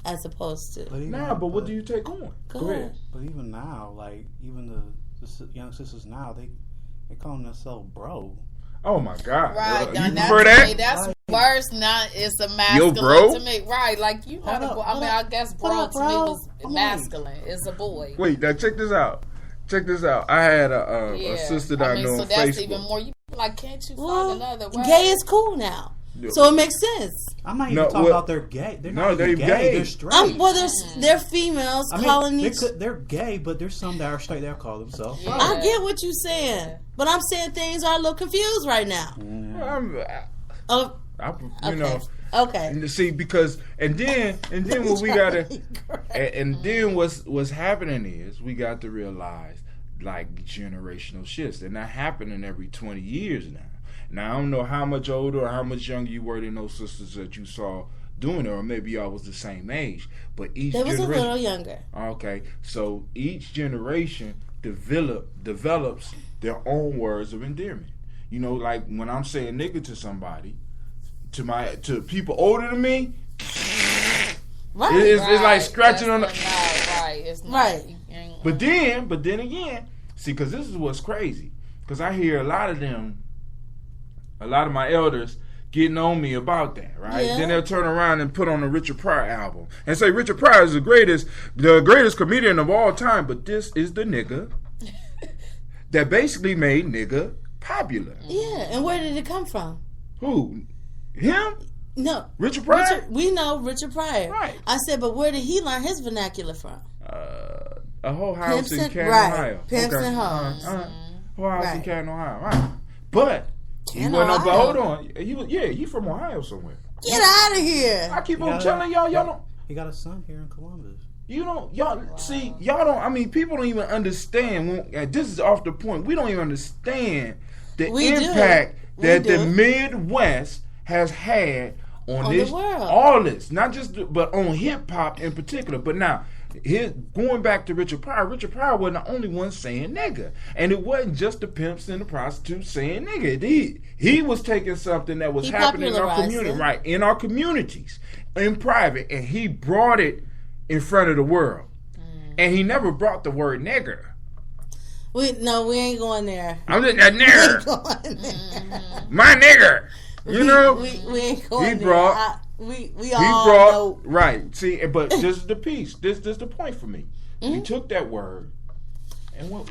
As opposed to... But what do you take on? Go ahead. But even now, like, even the young sisters now, they call themselves bro. Oh my God! Right, you prefer that? That's worse. Now it's a masculine to me. Right, like you know. I guess bro to me was masculine. It's a boy. Wait, now check this out. I had a sister that I know on Facebook. So that's even more. You like, can't you find another way? Gay is cool now. So it makes sense. I'm not even talking about they're gay. They're not they're gay. They're straight. They're females calling each. They're gay, but there's some that are straight. They'll call themselves. Yeah. I get what you're saying, but I'm saying things are a little confused right now. Okay. See, because and then what we gotta and then what's happening is we got to realize like generational shifts, and that happening every 20 years now. Now, I don't know how much older or how much younger you were than those sisters that you saw doing it, or maybe y'all was the same age. But each generation... They was a little younger. Okay. So each generation develops their own words of endearment. You know, like when I'm saying nigga to somebody, to people older than me, it's like scratching on the... Right. It's not, right. But then again, see, because this is what's crazy. Because I hear a lot of my elders getting on me about that, right? Yeah. Then they'll turn around and put on a Richard Pryor album and say Richard Pryor is the greatest comedian of all time, but this is the nigga that basically made nigga popular. Yeah, and where did it come from? Who? Him? No. Richard Pryor? We know Richard Pryor. Right. I said, but where did he learn his vernacular from? A whole house in Canton, Ohio. Pimps and hoes. Whole house in Canton, Ohio. Right. But he wasn't up, but hold on. He from Ohio somewhere. Get out of here. I keep on telling y'all don't. He got a son here in Columbus. Y'all don't, I mean, people don't even understand. This is off the point. We don't even understand the impact that the Midwest has had on this, the world. All this, not just, but on hip hop in particular. But now, going back to Richard Pryor wasn't the only one saying nigga, and it wasn't just the pimps and the prostitutes saying nigga. He was taking something that was happening in our community, right, in our communities, in private, and he brought it in front of the world, and he never brought the word nigger. We ain't going there. I'm just that nigger. My nigger. You know, we ain't going he brought we all know. Right. See, but this is the piece. This is the point for me. We took that word, and what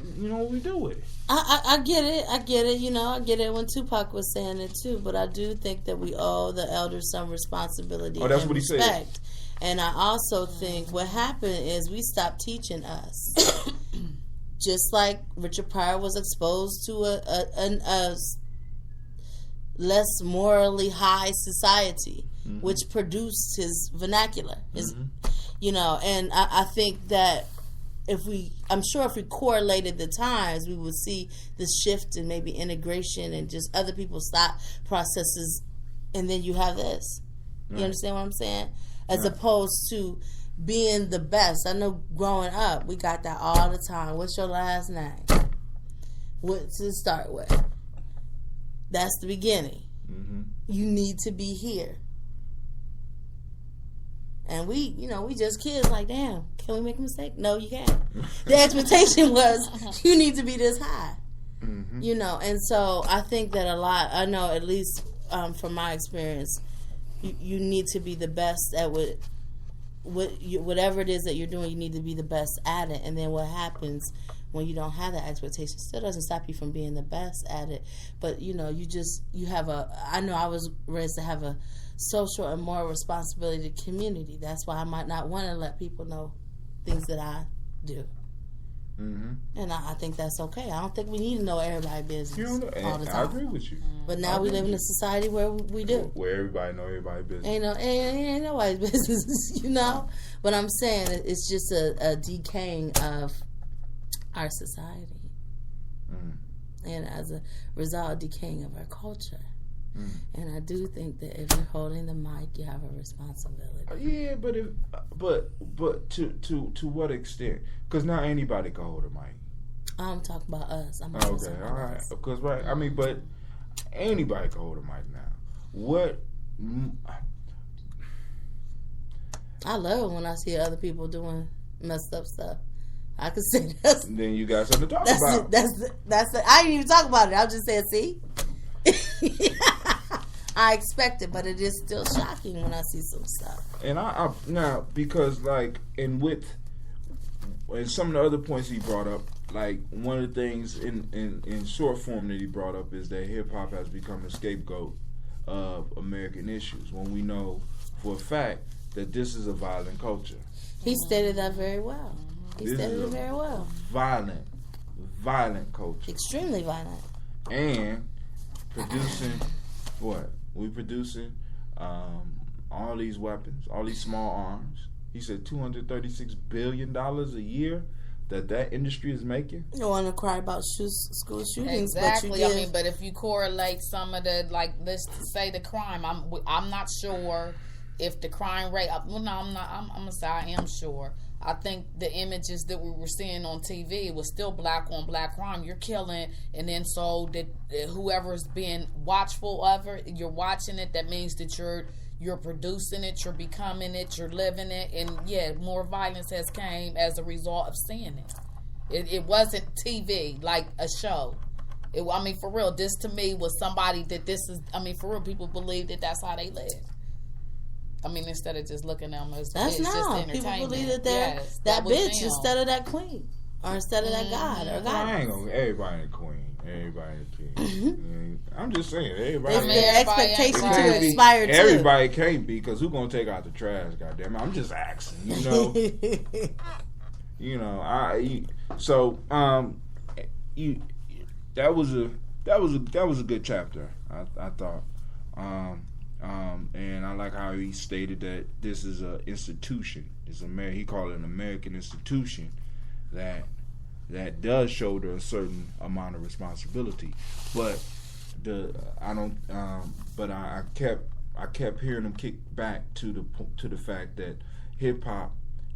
we do with it. I get it. I get it. I get it when Tupac was saying it too. But I do think that we owe the elders some responsibility. Oh, that's and what he respect. said. And I also think what happened is we stopped teaching us. Just like Richard Pryor was exposed to a less morally high society, which produced his vernacular. And I think that I'm sure if we correlated the times, we would see the shift in maybe integration and just other people's thought processes, and then you have this. You understand what I'm saying? As opposed to being the best. I know growing up, we got that all the time. What's your last name? What to start with? That's the beginning. You need to be here. And we just kids like, damn, can we make a mistake? No, you can't. The expectation was you need to be this high. And so I think that a lot, I know at least from my experience, you need to be the best at whatever it is that you're doing. You need to be the best at it. And then what happens when you don't have that expectation still doesn't stop you from being the best at it. But you have I know I was raised to have a social and moral responsibility to community. That's why I might not want to let people know things that I do. And I think that's okay. I don't think we need to know everybody's business all the time. I agree with you. But now we live in a society where we do. Where everybody know everybody's business. Ain't nobody's business, But I'm saying it's just a decaying of our society. And as a result, decaying of our culture. And I do think that if you're holding the mic, you have a responsibility. Yeah, but to what extent? Because not anybody can hold a mic. I'm talking about us. Okay, all right. Of course, right. I mean, but anybody can hold a mic now. What? I love it when I see other people doing messed up stuff. I can say that's. Then you got something to talk about. That's I didn't even talk about it. I was just saying, see. I expect it, but it is still shocking when I see some stuff. And I now because and some of the other points he brought up, like one of the things in short form that he brought up is that hip hop has become a scapegoat of American issues when we know for a fact that this is a violent culture. He stated that very well. Violent culture. Extremely violent. And producing what? We producing all these weapons, all these small arms. He said $236 billion a year that industry is making. You don't want to cry about school shootings, exactly. But you but if you correlate some of the let's say the crime, I'm not sure if the crime rate. Well, no, I'm not. I'm gonna say I am sure. I think the images that we were seeing on TV was still black on black crime. You're killing, and then so that whoever's being watchful of it, you're watching it. That means that you're producing it, you're becoming it, you're living it, and more violence has came as a result of seeing it. It wasn't TV like a show. For real, this to me was somebody that this is. For real, people believe that that's how they live. Instead of just looking at them as that's it's just entertainment. People believe that they're that bitch them. Instead of that queen, or instead of that god or god. I ain't gonna everybody a queen, everybody a king. I'm just saying, everybody. Expectation to inspire too. Everybody can't be because who's gonna take out the trash? Goddamn, I'm just asking. That was a good chapter. I thought. And I like how he stated that this is an institution. He called it an American institution that does shoulder a certain amount of responsibility. But I kept hearing him kick back to the fact that hip hop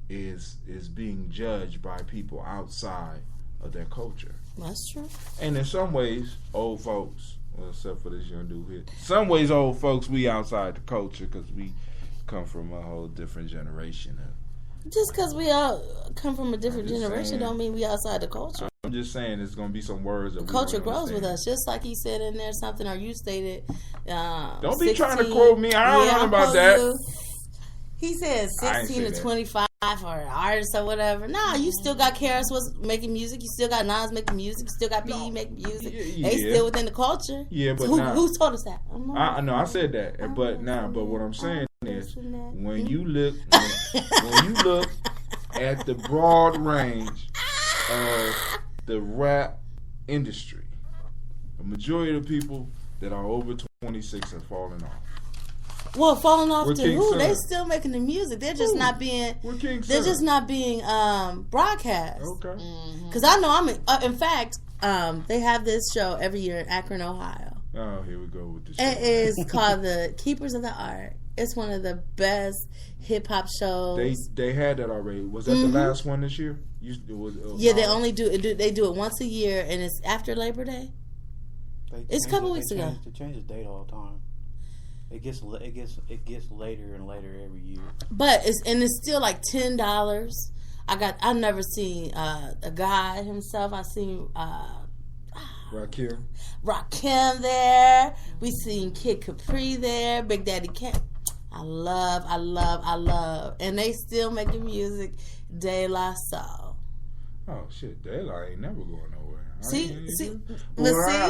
is being judged by people outside of their culture. That's true. And in some ways, old folks. Well, except for this young dude here. Some ways, old folks, we outside the culture because we come from a whole different generation. Just because we all come from a different generation don't mean we outside the culture. I'm just saying there's going to be some words that culture grows with us, just like he said in there something, or you stated. Don't be trying to quote me. I don't know about that. You. He said 16 to 25 for an artist or whatever. Nah, you still got Karis was making music. You still got Nas making music. You still got P.E. making music. Yeah. They still within the culture. Yeah, but so who told us that? I know I said that, but what I'm saying is when you look at the broad range of the rap industry, the majority of the people that are over 26 are falling off. Well, falling off to who? They still making the music. They're just not being. They're just not being broadcast. Okay. Because I know in fact, they have this show every year in Akron, Ohio. Oh, here we go with the show. It is called the Keepers of the Art. It's one of the best hip hop shows. They had that already. Was that the last one this year? They only do it. They do it once a year, and it's after Labor Day. It's a couple weeks ago. They change the date all the time. It gets later and later every year. But it's still like $10. I've never seen a guy himself. I seen Rakim there. We seen Kid Capri there. Big Daddy Kane. I love, and they still making music. De La Soul. Oh shit, De La ain't never going nowhere.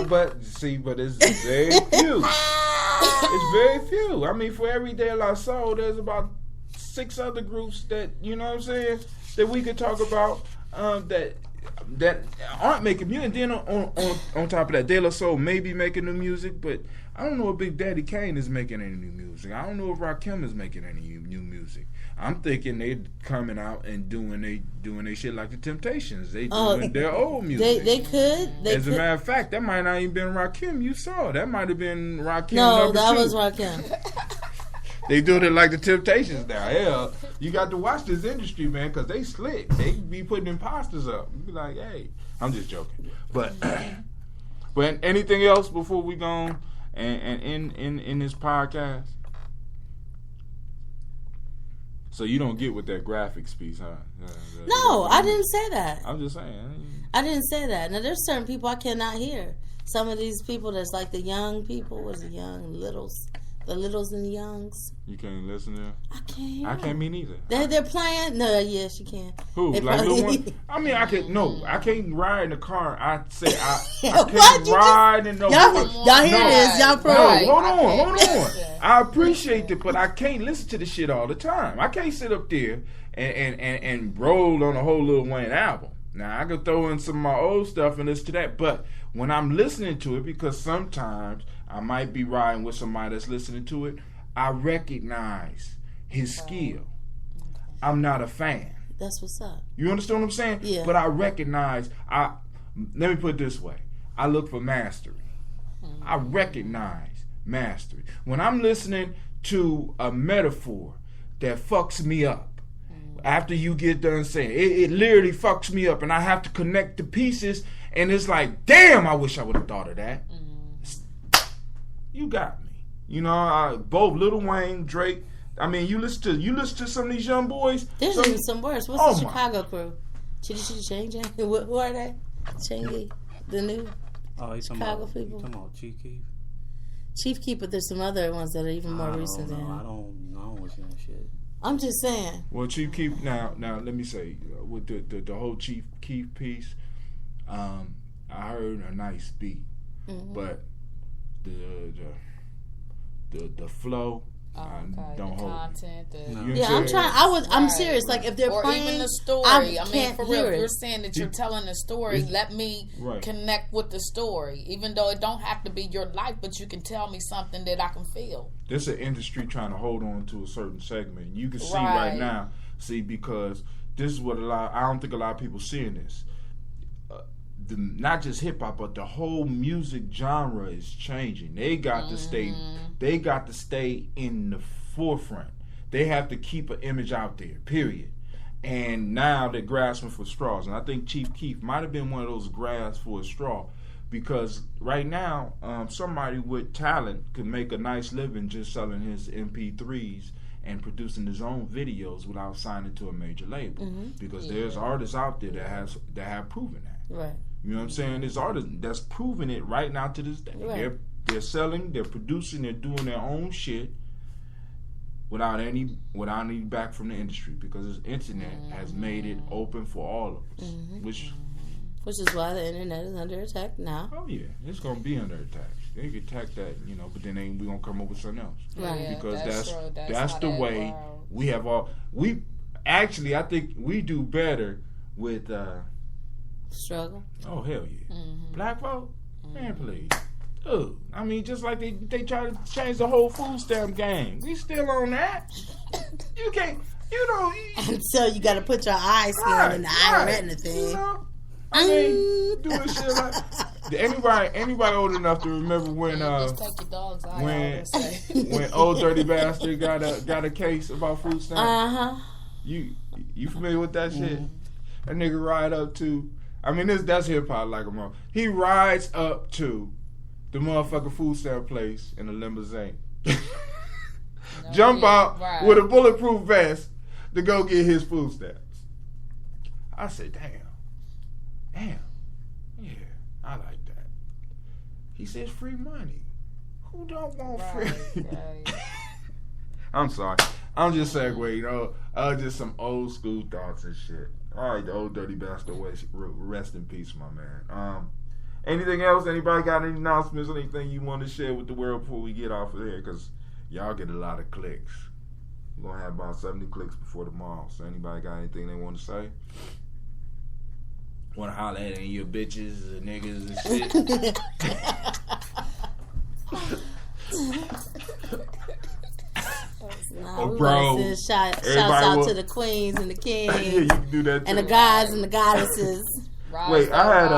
But it's very few. It's very few. I mean, for every De La Soul, there's about 6 other groups that, you know what I'm saying, that we could talk about that aren't making music. And then on top of that, De La Soul may be making new music, but I don't know if Big Daddy Kane is making any new music. I don't know if Rakim is making any new music. I'm thinking they coming out and doing they shit like the Temptations. They doing their old music. They could. As a matter of fact, that might not even been Rakim. You saw that might have been Rakim. No, that was Rakim. They doing it like the Temptations now. Hell, you got to watch this industry, man, because they slick. They be putting imposters up. You be like, hey, I'm just joking. But anything else before we go and in this podcast? So you don't get with that graphics piece, huh? No, I didn't say that. I'm just saying. I didn't say that. Now, there's certain people I cannot hear. Some of these people that's like the young people, was the young littles. The littles and the youngs. You can't listen to them? I can't. I can't me neither. They're playing? No, yes, you can. Who? Like Lil One? I mean, I can't ride in the car. I can't ride in the Y'all hear this? Y'all probably. No, hold on. I appreciate it, but I can't listen to the shit all the time. I can't sit up there and roll on a whole Lil Wayne album. Now, I could throw in some of my old stuff and listen to that, but when I'm listening to it, because sometimes I might be riding with somebody that's listening to it, I recognize his skill. I'm not a fan. That's what's up. You understand what I'm saying? Yeah. But I recognize, let me put it this way. I look for mastery. I recognize mastery. When I'm listening to a metaphor that fucks me up, after you get done saying it literally fucks me up, and I have to connect the pieces, and it's like, damn, I wish I would have thought of that. You got me. You know, both Lil Wayne, Drake. I mean, you listen to some of these young boys. There's even some worse. What's the Chicago crew? Chitty Chitty Chang Chang. Who are they? Changy, the new Chicago people. You talking about Chief Keef? Chief Keef, but there's some other ones that are even more recent than him. I don't listen to that shit. I'm just saying. Well, Chief Keef. Now, let me say with the whole Chief Keef piece, I heard a nice beat, but the flow. Don't hold content. I'm serious. Like if they're playing, even the story. I mean, for real, if you're saying that you're telling a story, let me connect with the story. Even though it don't have to be your life, but you can tell me something that I can feel. This is an industry trying to hold on to a certain segment. You can see right now. Because this is what I don't think a lot of people seeing this. Not just hip hop, but the whole music genre is changing. They got to stay. They got to stay in the forefront. They have to keep an image out there. Period. And now they're grasping for straws. And I think Chief Keef might have been one of those grasps for a straw, because right now somebody with talent could make a nice living just selling his MP3s and producing his own videos without signing to a major label. Because there's artists out there that have proven that. Right. You know what I'm saying? There's artists that's proving it right now to this day. Right. They're selling, they're producing, they're doing their own shit without any back from the industry, because the internet has made it open for all of us. Which is why the internet is under attack now. Oh yeah, it's gonna be under attack. They can attack that, but then we gonna come up with something else. Right. Yeah, because that's the way we have all. We actually, I think we do better with struggle. Oh hell yeah, black folk, man, please. Dude, I mean, just like they try to change the whole food stamp game. We still on that. You can't, Until you got to put your eye scan in the eye retina thing. I mean, doing shit like anybody old enough to remember when when old dirty bastard got a case about food stamps. You familiar with that shit? That nigga ride up to. I mean, that's hip hop like a mother. He rides up to the motherfucking food stamp place in a limousine. Jump out with a bulletproof vest to go get his food stamps. I said, damn, yeah, I like that. He says free money. Who don't want free? Right. I'm sorry. I'm just segueing, just some old school thoughts and shit. All right, the old dirty bastard. Rest in peace, my man. Anything else? Anybody got any announcements? Anything you want to share with the world before we get off of here? Because y'all get a lot of clicks. We're going to have about 70 clicks before tomorrow. So anybody got anything they want to say? Want to holler at any of your bitches and niggas and shit? Bro. Shouts out to the queens and the kings. Yeah, you can do that too. And the gods and the goddesses. Wait, I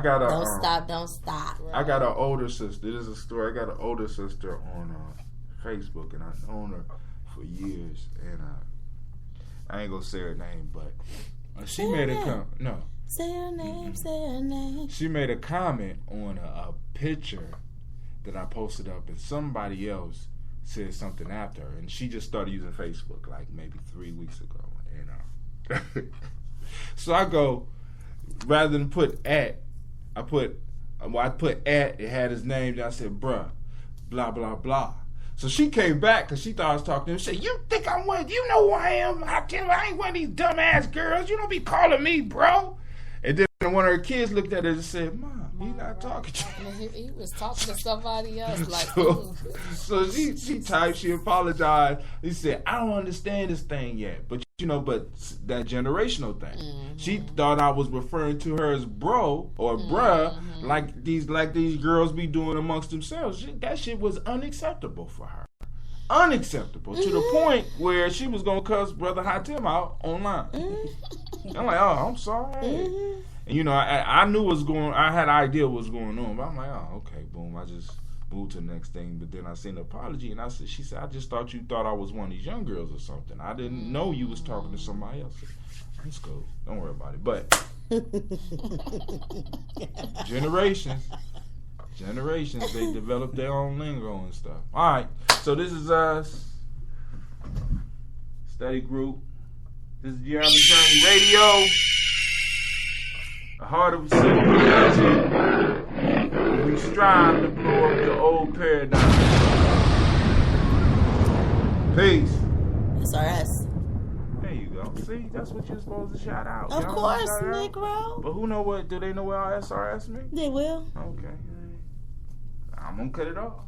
got a Don't stop. I got an older sister. This is a story. I got an older sister on Facebook, and I've known her for years. And I ain't gonna say her name, but she made a comment. No, say her name. Say her name. She made a comment on a picture that I posted up, and somebody else said something after her, and she just started using Facebook like maybe 3 weeks ago. And so I go, rather than put at, I put at, it had his name, and I said, bruh, blah, blah, blah. So she came back because she thought I was talking to him. She said, you think I'm one? You know who I am? I ain't one of these dumbass girls. You don't be calling me, bro. And then one of her kids looked at her and said, Mom, he's not talking to you. He was talking to somebody else. Like, so she typed, she apologized. He said, I don't understand this thing yet. But that generational thing. Mm-hmm. She thought I was referring to her as bro or bruh, like these girls be doing amongst themselves. That shit was unacceptable for her. Unacceptable to the point where she was gonna cuss Brother Hatim out online. I'm like, oh, I'm sorry. And I knew what's going. I had an idea what was going on, but I'm like, oh, okay, boom. I just moved to the next thing. But then I seen an apology, and she said, I just thought you thought I was one of these young girls or something. I didn't know you was talking to somebody else. That's cool. Don't worry about it. But generations, they develop their own lingo and stuff. All right, so this is us, Study Group. This is Jeremy Journey Radio. The heart of civilization. We strive to blow up the old paradigm. Peace. SRS. There you go. See, that's what you're supposed to shout out. Of course, Negro. But who know what? Do they know what SRS means? They will. Okay. I'm gonna cut it off.